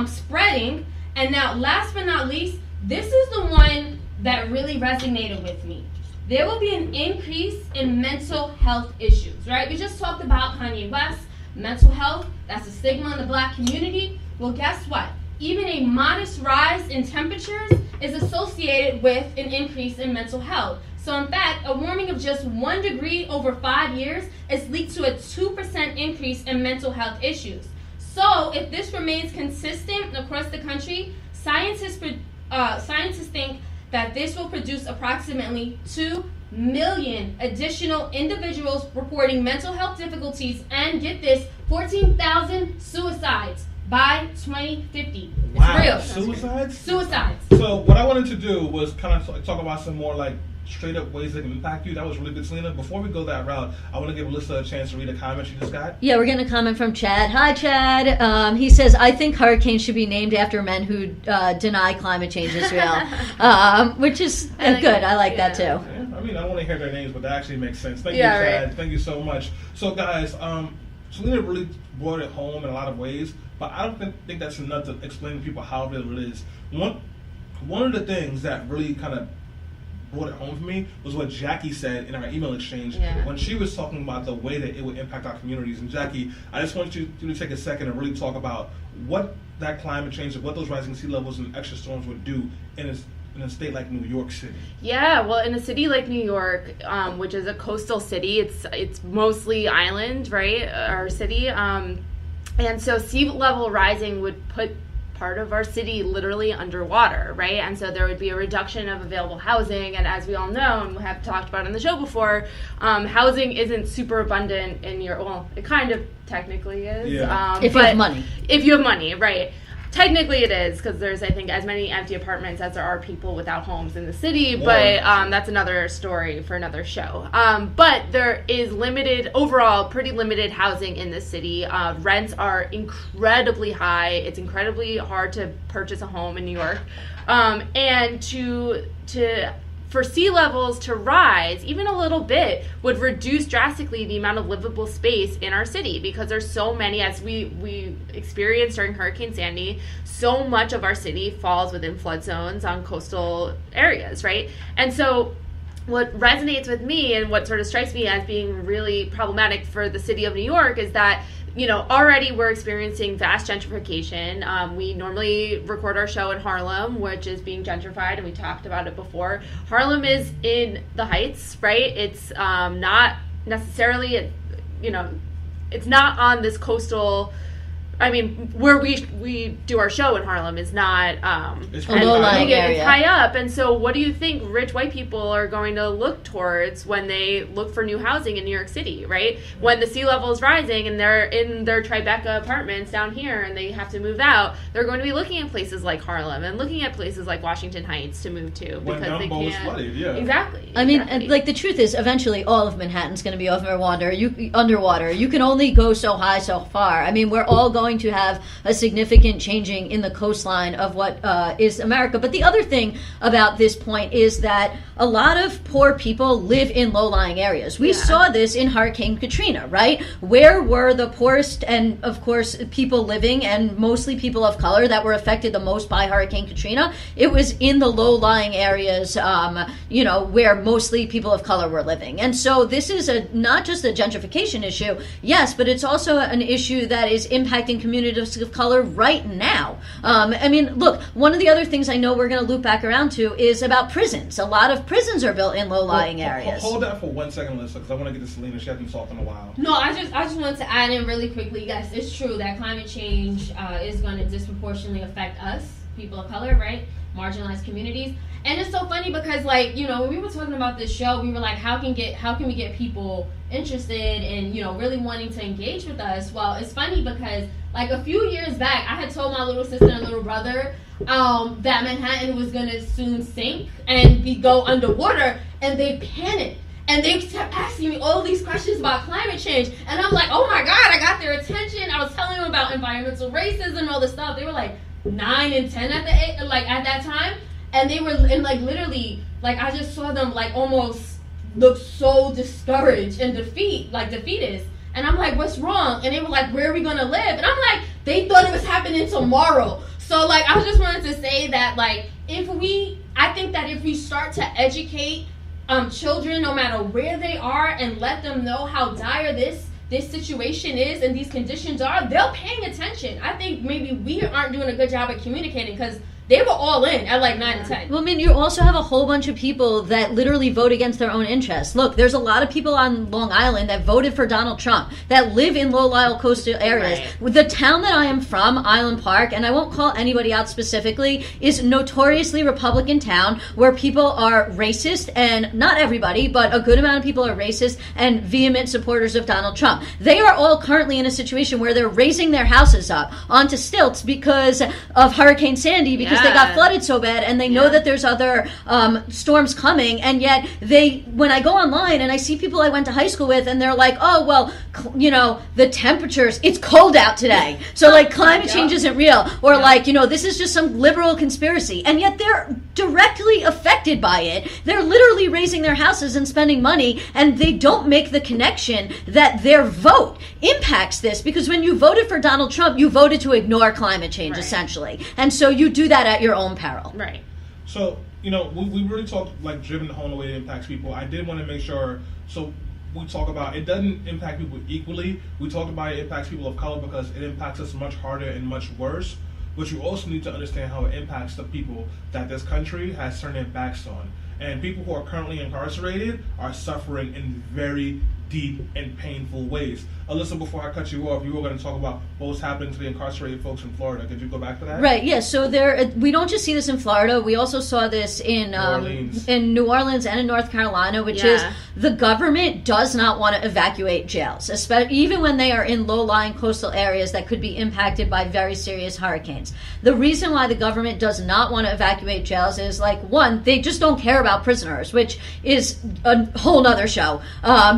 spreading. And now, last but not least, this is the one that really resonated with me. There will be an increase in mental health issues, right? We just talked about Kanye West, mental health, that's a stigma in the black community. Well, guess what? Even a modest rise in temperatures is associated with an increase in mental health. So in fact, a warming of just 1 degree over 5 years is leads to a 2% increase in mental health issues. So if this remains consistent across the country, scientists think that this will produce approximately 2 million additional individuals reporting mental health difficulties and, get this, 14,000 suicides by 2050. It's Wow. real. Suicides? Suicides. So what I wanted to do was kind of talk about some more like straight up ways that can impact you. That was really good, Selena. Before we go that route, I want to give Ilyssa a chance to read a comment she just got. Yeah, we're getting a comment from Chad. Hi, Chad. He says, I think hurricanes should be named after men who deny climate change is real. Which is good. I like that too. Yeah, I mean, I don't want to hear their names, but that actually makes sense. Thank you, Yeah, Chad. right. Thank you so much. So, guys, Selena really brought it home in a lot of ways, but I don't think that's enough to explain to people how real it is. One of the things that really kind of brought it home for me was what Jaqi said in our email exchange when she was talking about the way that it would impact our communities. And Jaqi, I just want you to take a second and really talk about what that climate change and what those rising sea levels and extra storms would do in a state like New York City. Yeah, well, in a city like New York, which is a coastal city, it's mostly island, right? Our city, and so sea level rising would put part of our city literally underwater, right? And so there would be a reduction of available housing. And as we all know, and we have talked about on the show before, housing isn't super abundant in well, it kind of technically is. Yeah. If you have money. If you have money, right. Technically it is, because there's, I think, as many empty apartments as there are people without homes in the city, but that's another story for another show. But there is pretty limited housing in the city. Rents are incredibly high. It's incredibly hard to purchase a home in New York. And for sea levels to rise even a little bit would reduce drastically the amount of livable space in our city, because there's so many, as we experienced during Hurricane Sandy, so much of our city falls within flood zones on coastal areas, right? And so what resonates with me and what sort of strikes me as being really problematic for the city of New York is that, you know, already we're experiencing vast gentrification. We normally record our show in Harlem, which is being gentrified, and we talked about it before. Harlem is in the Heights, right? It's not necessarily, it's not on this coastal. I mean, where we do our show in Harlem is not It's a low-lying area. It's high up, and so what do you think rich white people are going to look towards when they look for new housing in New York City, right? When the sea level is rising and they're in their Tribeca apartments down here and they have to move out, they're going to be looking at places like Harlem and looking at places like Washington Heights to move to, because they can't. Flooded, yeah. Exactly. I mean, and, like, the truth is, eventually all of Manhattan's going to be underwater. You can only go so high, so far. I mean, we're all going to have a significant changing in the coastline of what is America. But the other thing about this point is that a lot of poor people live in low-lying areas. We saw this in Hurricane Katrina, right? Where were the poorest and, of course, people living, and mostly people of color, that were affected the most by Hurricane Katrina? It was in the low-lying areas, where mostly people of color were living. And so this is not just a gentrification issue, yes, but it's also an issue that is impacting communities of color right now. I mean, look, one of the other things I know we're going to loop back around to is about prisons. A lot of prisons are built in low-lying areas. Hold that for 1 second, Ilyssa, because I want to get to Selena. She hasn't talked in a while. No, I just wanted to add in really quickly. Yes, it's true that climate change is going to disproportionately affect us, people of color, right? Marginalized communities. And it's so funny because, like, when we were talking about this show, we were like, how can we get people interested in, really wanting to engage with us? Well, it's funny because, like, a few years back, I had told my little sister and little brother that Manhattan was going to soon sink and go underwater, and they panicked. And they kept asking me all these questions about climate change. And I'm like, oh my God, I got their attention. I was telling them about environmental racism and all this stuff. They were like, 9 and 10 at that time, and they were and like literally like I just saw them like almost look so discouraged and defeatist. And I'm like, what's wrong? And they were like, where are we gonna live? And I'm like, they thought it was happening tomorrow. So like I just wanted to say that like I think that if we start to educate children no matter where they are and let them know how dire this situation is and these conditions are, they're paying attention. I think maybe we aren't doing a good job at communicating because they were all in at like 9 and 10. Well, I mean, you also have a whole bunch of people that literally vote against their own interests. Look, there's a lot of people on Long Island that voted for Donald Trump that live in low-lying coastal areas. Right. The town that I am from, Island Park, and I won't call anybody out specifically, is notoriously Republican town where people are racist, and not everybody, but a good amount of people are racist and vehement supporters of Donald Trump. They are all currently in a situation where they're raising their houses up onto stilts because of Hurricane Sandy, because they got flooded so bad, and they know that there's other storms coming, and yet when I go online and I see people I went to high school with, and they're like, oh, well, the temperatures, it's cold out today, so like climate change isn't real, or like, this is just some liberal conspiracy, and yet they're directly affected by it. They're literally raising their houses and spending money, and they don't make the connection that their vote impacts this, because when you voted for Donald Trump, you voted to ignore climate change, essentially, and so you do that at your own peril. Right. So, we really talked like driven home the way it impacts people. I did want to make sure, so we talk about it doesn't impact people equally. We talked about it impacts people of color because it impacts us much harder and much worse. But you also need to understand how it impacts the people that this country has turned their backs on. And people who are currently incarcerated are suffering in very deep and painful ways. Alyssa, before I cut you off, you were going to talk about what was happening to the incarcerated folks in Florida. Could you go back to that? Right, yeah. So we don't just see this in Florida. We also saw this in New Orleans and in North Carolina, which is the government does not want to evacuate jails, even when they are in low-lying coastal areas that could be impacted by very serious hurricanes. The reason why the government does not want to evacuate jails is, like, one, they just don't care about prisoners, which is a whole nother show,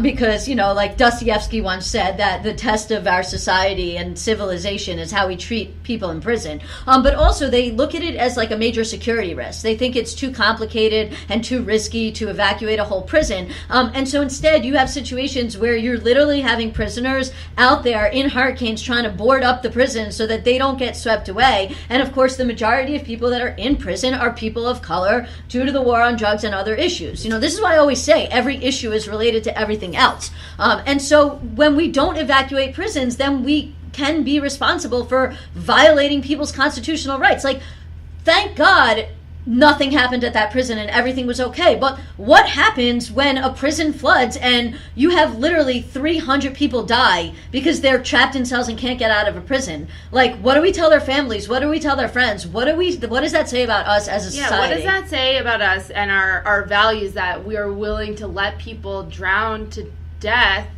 because, like Dostoevsky once said, that the test of our society and civilization is how we treat people in prison. But also they look at it as like a major security risk. They think it's too complicated and too risky to evacuate a whole prison. And so instead you have situations where you're literally having prisoners out there in hurricanes trying to board up the prison so that they don't get swept away. And of course the majority of people that are in prison are people of color due to the war on drugs and other issues. This is why I always say every issue is related to everything else. And so when we don't evacuate prisons, then we can be responsible for violating people's constitutional rights. Like, thank God nothing happened at that prison and everything was okay. But what happens when a prison floods and you have literally 300 people die because they're trapped in cells and can't get out of a prison? Like, what do we tell their families? What do we tell their friends? What does that say about us as a society? Yeah, what does that say about us and our values that we are willing to let people drown to death,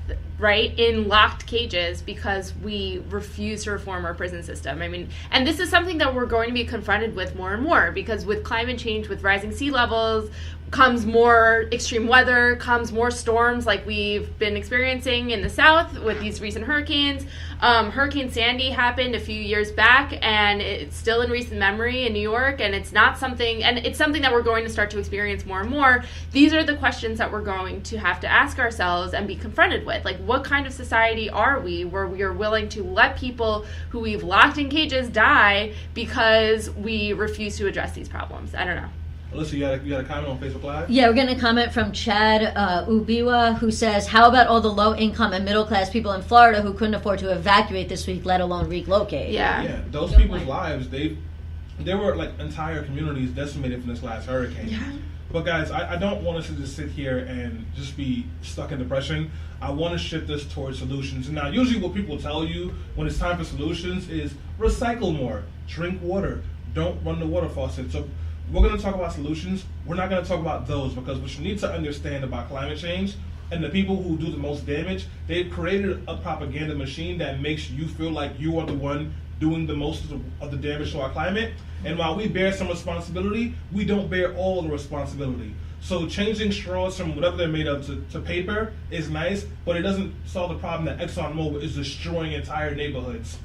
right, in locked cages because we refuse to reform our prison system? I mean, and this is something that we're going to be confronted with more and more, because with climate change, with rising sea levels, comes more extreme weather, comes more storms like we've been experiencing in the South with these recent hurricanes. Hurricane Sandy happened a few years back, and it's still in recent memory in New York, and it's something that we're going to start to experience more and more. These are the questions that we're going to have to ask ourselves and be confronted with. Like, what kind of society are we where we are willing to let people who we've locked in cages die because we refuse to address these problems? I don't know. Alyssa, you had a comment on Facebook Live? Yeah, we're getting a comment from Chad Ubiwa, who says, how about all the low-income and middle-class people in Florida who couldn't afford to evacuate this week, let alone relocate? Yeah, those people's lives, there were like entire communities decimated from this last hurricane. Yeah. But guys, I don't want us to just sit here and just be stuck in depression. I want to shift this towards solutions. And now, usually what people tell you when it's time for solutions is recycle more, drink water, don't run the water faucet. So we're going to talk about solutions. We're not going to talk about those, because what you need to understand about climate change and the people who do the most damage, they've created a propaganda machine that makes you feel like you are the one doing the most of the damage to our climate. And while we bear some responsibility, we don't bear all the responsibility. So changing straws from whatever they're made of to paper is nice, but it doesn't solve the problem that ExxonMobil is destroying entire neighborhoods.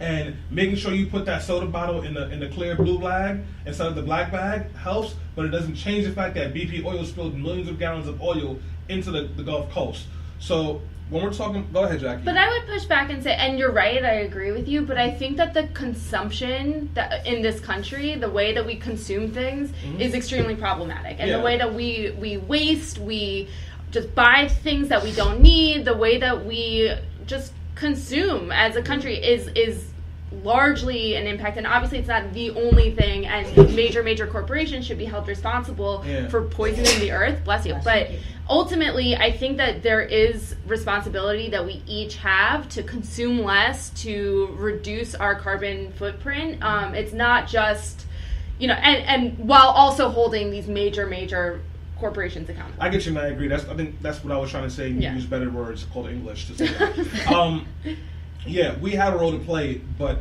And making sure you put that soda bottle in the clear blue bag instead of the black bag helps, but it doesn't change the fact that BP oil spilled millions of gallons of oil into the Gulf Coast. So when we're talking, go ahead, Jaqi. But I would push back and say, and you're right, I agree with you, but I think that the consumption that in this country, the way that we consume things is extremely problematic. And the way that we waste, we just buy things that we don't need, the way that we just consume as a country is largely an impact. And obviously it's not the only thing, and major corporations should be held responsible for poisoning the earth, bless you. But ultimately, I think that there is responsibility that we each have to consume less, to reduce our carbon footprint. It's not just, and while also holding these major corporations accountable. I get you, and I agree. I think that's what I was trying to say. You use better words called English to say that. Yeah, we have a role to play, but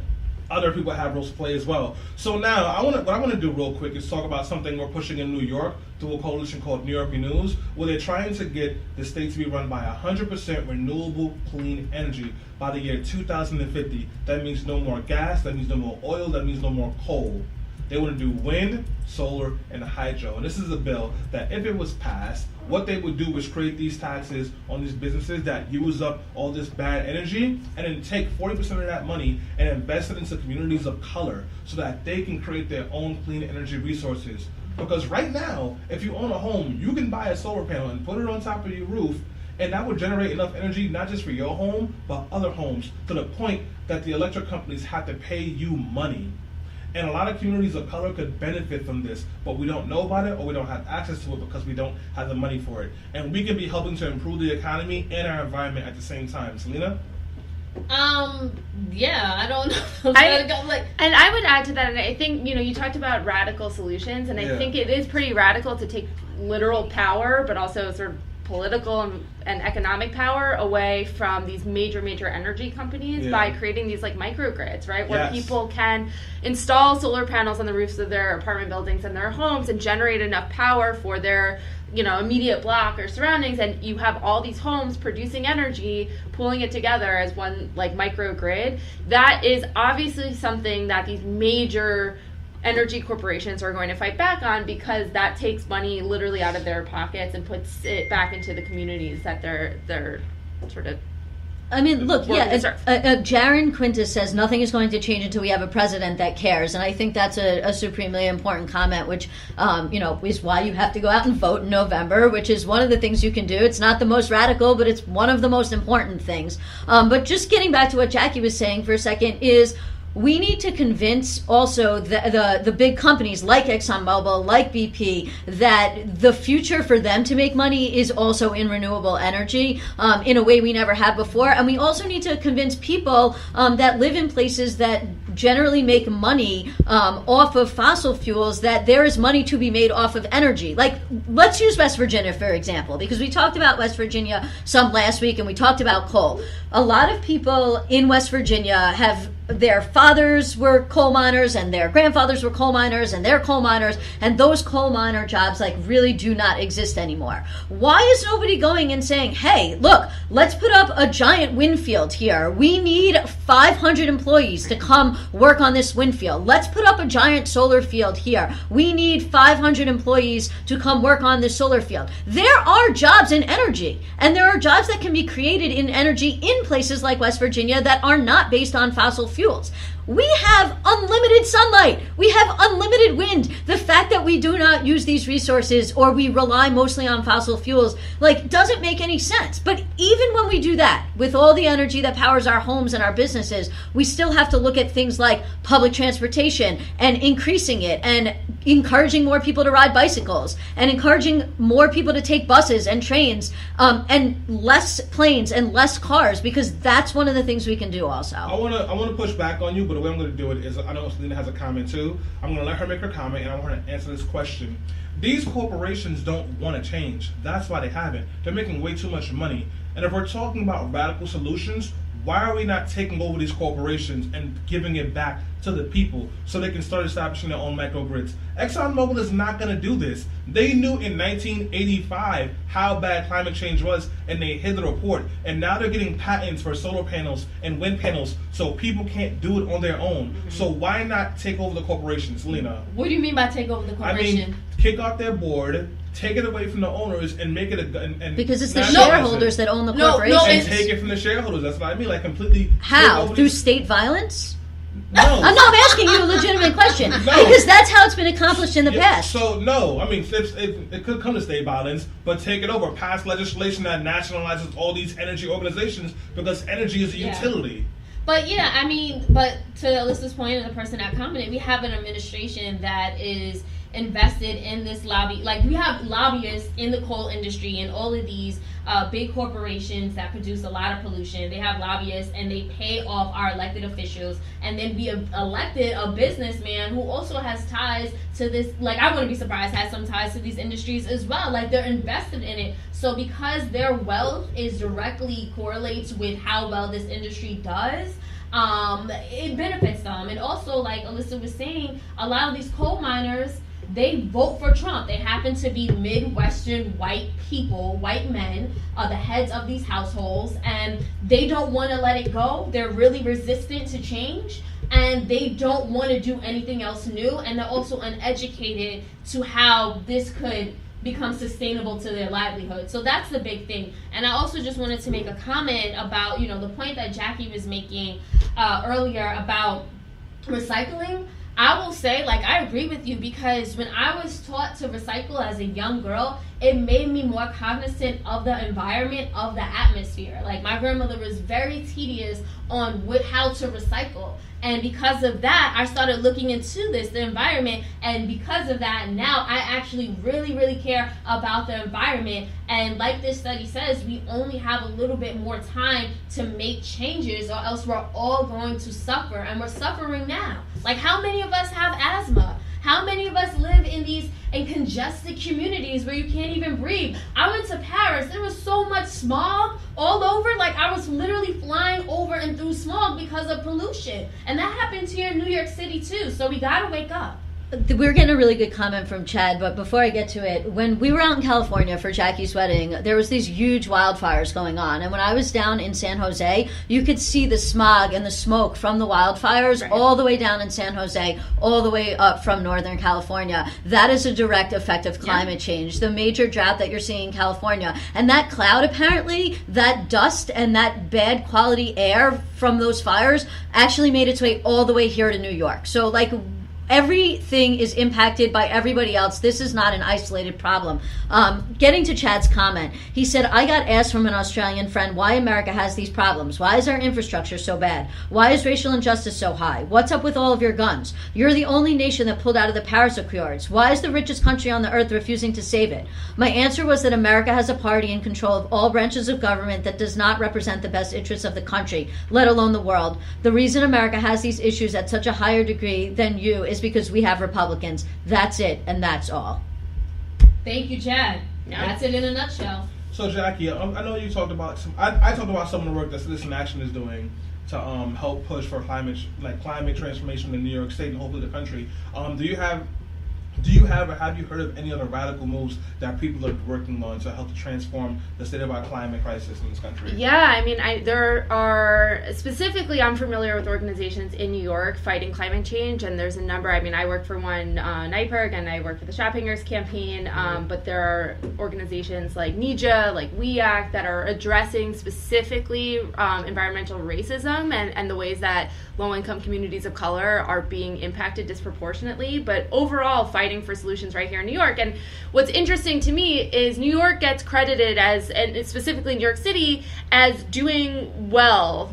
other people have roles to play as well. So now, what I want to do real quick is talk about something we're pushing in New York through a coalition called New York Renews, where they're trying to get the state to be run by 100% renewable clean energy by the year 2050. That means no more gas, that means no more oil, that means no more coal. They want to do wind, solar, and hydro. And this is a bill that, if it was passed, what they would do is create these taxes on these businesses that use up all this bad energy, and then take 40% of that money and invest it into communities of color so that they can create their own clean energy resources. Because right now, if you own a home, you can buy a solar panel and put it on top of your roof, and that would generate enough energy not just for your home, but other homes, to the point that the electric companies have to pay you money. And a lot of communities of color could benefit from this, but we don't know about it, or we don't have access to it because we don't have the money for it. And we can be helping to improve the economy and our environment at the same time. Selena? Yeah, I don't know. And I would add to that, and I think, you talked about radical solutions, and I think it is pretty radical to take literal power, but also sort of political and economic power away from these major energy companies by creating these microgrids, right? Where people can install solar panels on the roofs of their apartment buildings and their homes and generate enough power for their immediate block or surroundings, and you have all these homes producing energy, pulling it together as one microgrid. That is obviously something that these major energy corporations are going to fight back on, because that takes money literally out of their pockets and puts it back into the communities that they're sort of. I mean, look, Jaron Quintus says nothing is going to change until we have a president that cares, and I think that's a supremely important comment, which, is why you have to go out and vote in November, which is one of the things you can do. It's not the most radical, but it's one of the most important things. But just getting back to what Jaqi was saying for a second is, we need to convince also the big companies like ExxonMobil, like BP, that the future for them to make money is also in renewable energy in a way we never have before. And we also need to convince people that live in places that generally make money off of fossil fuels, that there is money to be made off of energy. Let's use West Virginia, for example, because we talked about West Virginia some last week, and we talked about coal. A lot of people in West Virginia their fathers were coal miners, and their grandfathers were coal miners, and they're coal miners, and those coal miner jobs really do not exist anymore. Why is nobody going and saying, hey, look, let's put up a giant wind field here. We need 500 employees to come work on this wind field. Let's put up a giant solar field here. We need 500 employees to come work on this solar field. There are jobs in energy, and there are jobs that can be created in energy in places like West Virginia that are not based on fossil fuels. We have unlimited sunlight. We have unlimited wind. The fact that we do not use these resources, or we rely mostly on fossil fuels, doesn't make any sense. But even when we do that, with all the energy that powers our homes and our businesses, we still have to look at things like public transportation and increasing it, and encouraging more people to ride bicycles, and encouraging more people to take buses and trains, and less planes and less cars, because that's one of the things we can do also. I want to push back on you, but the way I'm going to do it is, I know Selena has a comment too. I'm going to let her make her comment, and I want her to answer this question. These corporations don't want to change. That's why they haven't. They're making way too much money. And if we're talking about radical solutions, why are we not taking over these corporations and giving it back to the people so they can start establishing their own microgrids? ExxonMobil is not going to do this. They knew in 1985 how bad climate change was, and they hid the report. And now they're getting patents for solar panels and wind panels so people can't do it on their own. So why not take over the corporations, Selena? What do you mean by take over the corporation? I mean, kick off their board, take it away from the owners, and make it because it's the nationalize shareholders that own the corporation. and take it from the shareholders. That's what I mean. Like completely. How? Through state violence? No. I'm asking you a legitimate question. No. Because that's how it's been accomplished in the past. So, no. I mean, it could come to state violence, but take it over. Pass legislation that nationalizes all these energy organizations because energy is a utility. But yeah, I mean, but to Alyssa's point and the person that commented, we have an administration that is invested in this lobby. Like, we have lobbyists in the coal industry and all of these big corporations that produce a lot of pollution. They have lobbyists and they pay off our elected officials, and then we have elected a businessman who also has ties to this. Like, I wouldn't be surprised, has some ties to these industries as well. Like, they're invested in it. So because their wealth is directly correlates with how well this industry does, it benefits them. And also, like Ilyssa was saying, a lot of these coal miners, they vote for Trump. They happen to be Midwestern white people, white men, the heads of these households, and they don't want to let it go. They're really resistant to change, and they don't want to do anything else new, and they're also uneducated to how this could become sustainable to their livelihood. So that's the big thing. And I also just wanted to make a comment about, the point that Jaqi was making earlier about recycling. I will say, I agree with you, because when I was taught to recycle as a young girl, it made me more cognizant of the environment, of the atmosphere. Like, my grandmother was very tedious on how to recycle. And because of that, I started looking into the environment. And because of that, now I actually really, really care about the environment. And like this study says, we only have a little bit more time to make changes, or else we're all going to suffer. And we're suffering now. Like, how many of us have asthma? How many of us live in congested communities where you can't even breathe? I went to Paris. There was so much smog all over. Like, I was literally flying over and through smog because of pollution. And that happens here in New York City, too. So we got to wake up. We're getting a really good comment from Chad, but before I get to it, when we were out in California for Jaqi's wedding, there was these huge wildfires going on. And when I was down in San Jose, you could see the smog and the smoke from the wildfires all the way down in San Jose, all the way up from Northern California. That is a direct effect of climate change, the major drought that you're seeing in California. And that cloud, apparently, that dust and that bad quality air from those fires actually made its way all the way here to New York. So, everything is impacted by everybody else. This is not an isolated problem. Getting to Chad's comment, he said, I got asked from an Australian friend why America has these problems. Why is our infrastructure so bad? Why is racial injustice so high? What's up with all of your guns? You're the only nation that pulled out of the Paris Accords. Why is the richest country on the earth refusing to save it? My answer was that America has a party in control of all branches of government that does not represent the best interests of the country, let alone the world. The reason America has these issues at such a higher degree than you is because we have Republicans. That's it, and that's all. Thank you, Chad. That's it in a nutshell. So, Jaqi, I know you talked about I talked about some of the work that Citizen Action is doing to help push for climate transformation in New York State and hopefully the country. Have you heard of any other radical moves that people are working on to help to transform the state of our climate crisis in this country? Yeah, I mean, there are, specifically, I'm familiar with organizations in New York fighting climate change, and there's a number. I mean, I work for one, NYPIRG, and I work for the Shoppingers campaign, but there are organizations like NEJA, like We Act, that are addressing specifically environmental racism and the ways that low-income communities of color are being impacted disproportionately, but overall fighting for solutions right here in New York. And what's interesting to me is New York gets credited as, and specifically New York City, as doing well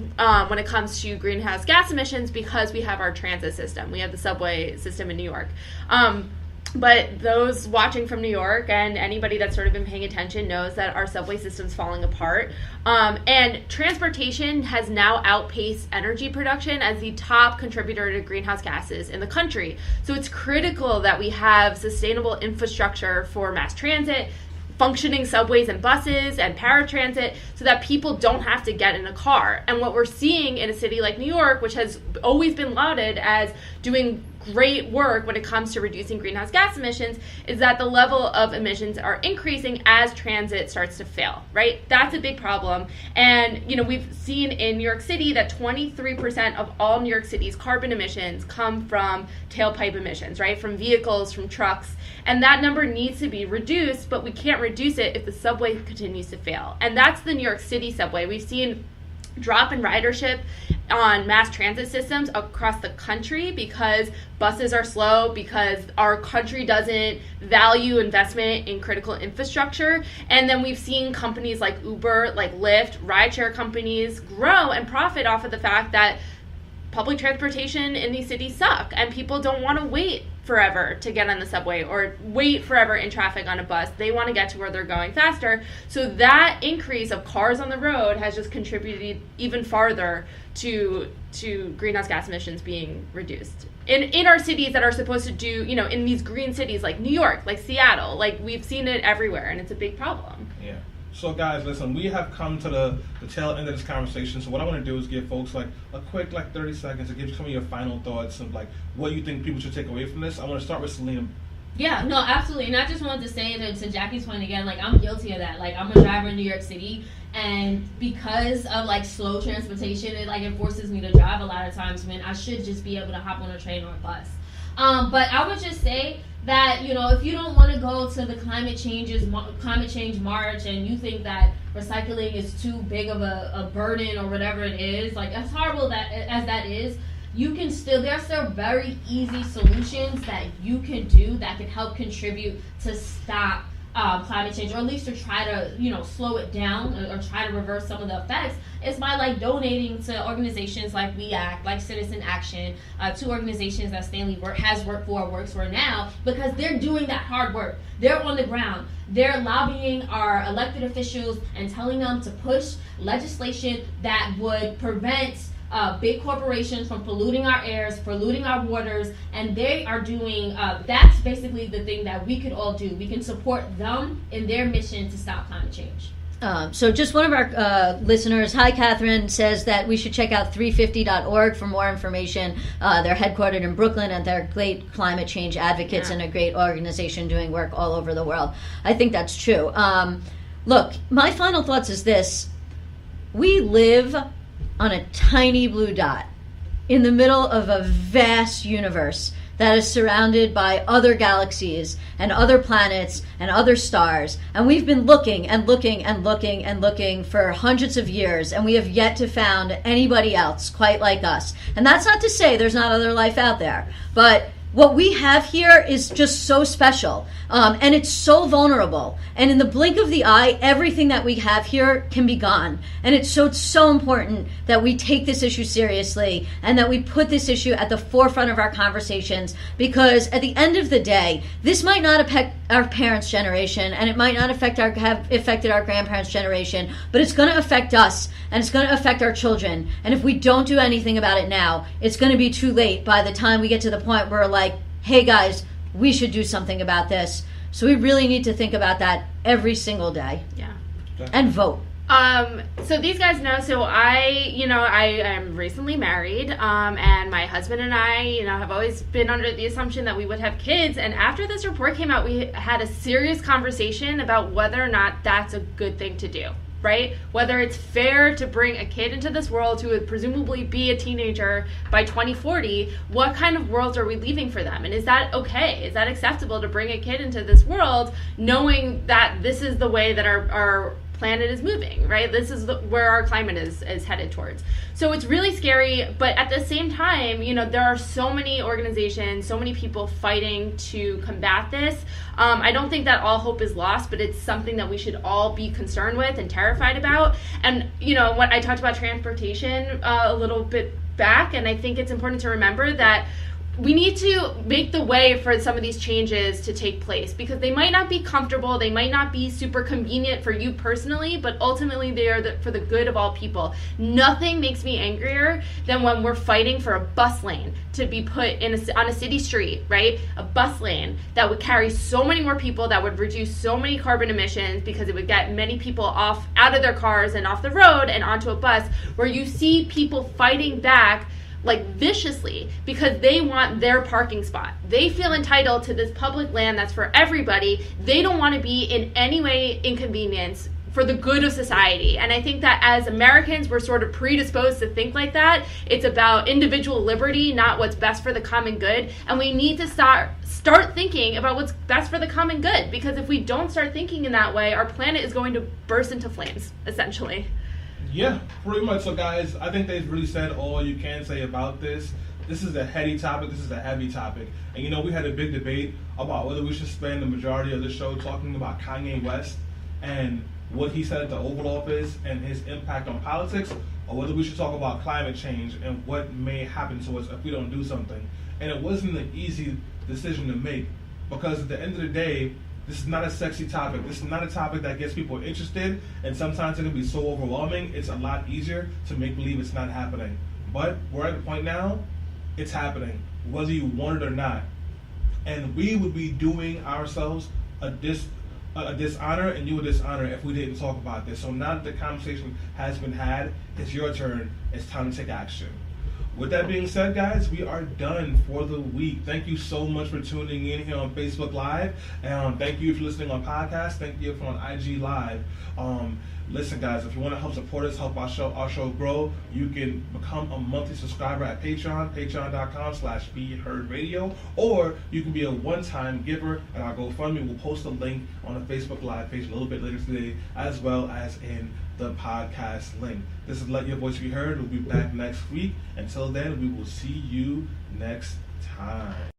when it comes to greenhouse gas emissions because we have our transit system. We have the subway system in New York. But those watching from New York and anybody that's sort of been paying attention knows that our subway system's falling apart. And transportation has now outpaced energy production as the top contributor to greenhouse gases in the country. So it's critical that we have sustainable infrastructure for mass transit, functioning subways and buses and paratransit so that people don't have to get in a car. And what we're seeing in a city like New York, which has always been lauded as doing great work when it comes to reducing greenhouse gas emissions, is that the level of emissions are increasing as transit starts to fail, right? That's a big problem. And, we've seen in New York City that 23% of all New York City's carbon emissions come from tailpipe emissions, right? From vehicles, from trucks. And that number needs to be reduced, but we can't reduce it if the subway continues to fail. And that's the New York City subway. We've seen drop in ridership on mass transit systems across the country because buses are slow, because our country doesn't value investment in critical infrastructure. And then we've seen companies like Uber, like Lyft, rideshare companies grow and profit off of the fact that public transportation in these cities suck and people don't want to wait forever to get on the subway or wait forever in traffic on a bus. They want to get to where they're going faster. So that increase of cars on the road has just contributed even farther to greenhouse gas emissions being reduced. In our cities that are supposed to do, in these green cities like New York, like Seattle, like we've seen it everywhere and it's a big problem. Yeah. So guys, listen, we have come to the tail end of this conversation. So what I want to do is give folks like a quick 30 seconds to give some of your final thoughts of what you think people should take away from this. I want to start with Selena. Yeah, no, absolutely. And I just wanted to say to Jackie's point again, I'm guilty of that. I'm a driver in New York City, and because of slow transportation, it forces me to drive a lot of times when I should just be able to hop on a train or a bus. But I would just say that, if you don't want to go to the climate change march and you think that recycling is too big of a burden or whatever it is, as horrible as that is, there's still very easy solutions that you can do that can help contribute to stop climate change, or at least to try to, slow it down or try to reverse some of the effects. It's by donating to organizations like We Act, like Citizen Action, to organizations that Stanley works for now, because they're doing that hard work. They're on the ground. They're lobbying our elected officials and telling them to push legislation that would prevent big corporations from polluting our airs, polluting our waters, and they are doing, that's basically the thing that we could all do. We can support them in their mission to stop climate change. So just one of our listeners, hi Catherine, says that we should check out 350.org for more information. They're headquartered in Brooklyn and they're great climate change advocates and a great organization doing work all over the world. I think that's true. Look, my final thoughts is this. We live on a tiny blue dot in the middle of a vast universe that is surrounded by other galaxies and other planets and other stars. And we've been looking and looking and looking and looking for hundreds of years, and we have yet to found anybody else quite like us. And that's not to say there's not other life out there, but what we have here is just so special, and it's so vulnerable. And in the blink of the eye, everything that we have here can be gone. And it's so important that we take this issue seriously and that we put this issue at the forefront of our conversations, because at the end of the day, this might not affect our parents' generation, and it might not have affected our grandparents' generation, but it's going to affect us, and it's going to affect our children. And if we don't do anything about it now, it's going to be too late by the time we get to the point where we're like, hey guys, we should do something about this. So we really need to think about that every single day. Yeah. And vote. So these guys know, so I am recently married, and my husband and I, have always been under the assumption that we would have kids. And after this report came out, we had a serious conversation about whether or not that's a good thing to do, right? Whether it's fair to bring a kid into this world who would presumably be a teenager by 2040. What kind of world are we leaving for them? And is that okay? Is that acceptable to bring a kid into this world knowing that this is the way that our planet is moving, right? This is where our climate is headed towards. So it's really scary, but at the same time, there are so many organizations, so many people fighting to combat this. I don't think that all hope is lost, but it's something that we should all be concerned with and terrified about. And, what I talked about transportation a little bit back, and I think it's important to remember that we need to make the way for some of these changes to take place, because they might not be comfortable, they might not be super convenient for you personally, but ultimately they are for the good of all people. Nothing makes me angrier than when we're fighting for a bus lane to be put on a city street, right? A bus lane that would carry so many more people, that would reduce so many carbon emissions, because it would get many people out of their cars and off the road and onto a bus, where you see people fighting back like viciously because they want their parking spot. They feel entitled to this public land that's for everybody. They don't want to be in any way inconvenienced for the good of society. And I think that as Americans, we're sort of predisposed to think like that. It's about individual liberty, not what's best for the common good. And we need to start thinking about what's best for the common good, because if we don't start thinking in that way, our planet is going to burst into flames, essentially. Yeah, pretty much. So guys, I think they've really said all you can say about this. This is a heady topic, this is a heavy topic. And you know, we had a big debate about whether we should spend the majority of the show talking about Kanye West and what he said at the Oval Office and his impact on politics, or whether we should talk about climate change and what may happen to us if we don't do something. And it wasn't an easy decision to make, because at the end of the day, this is not a sexy topic. This is not a topic that gets people interested, and sometimes it can be so overwhelming, it's a lot easier to make believe it's not happening. But we're at the point now, it's happening, whether you want it or not. And we would be doing ourselves a dishonor and you a dishonor if we didn't talk about this. So now that the conversation has been had, it's your turn. It's time to take action. With that being said, guys, we are done for the week. Thank you so much for tuning in here on Facebook Live. And thank you if you're listening on podcast. Thank you if you're on IG Live. Listen, guys, if you want to help support us, help our show grow, you can become a monthly subscriber at Patreon, patreon.com/BeHeardRadio, or you can be a one-time giver at our GoFundMe. We'll post a link on the Facebook Live page a little bit later today, as well as in the podcast link. This is Let Your Voice Be Heard. We'll be back next week. Until then, we will see you next time.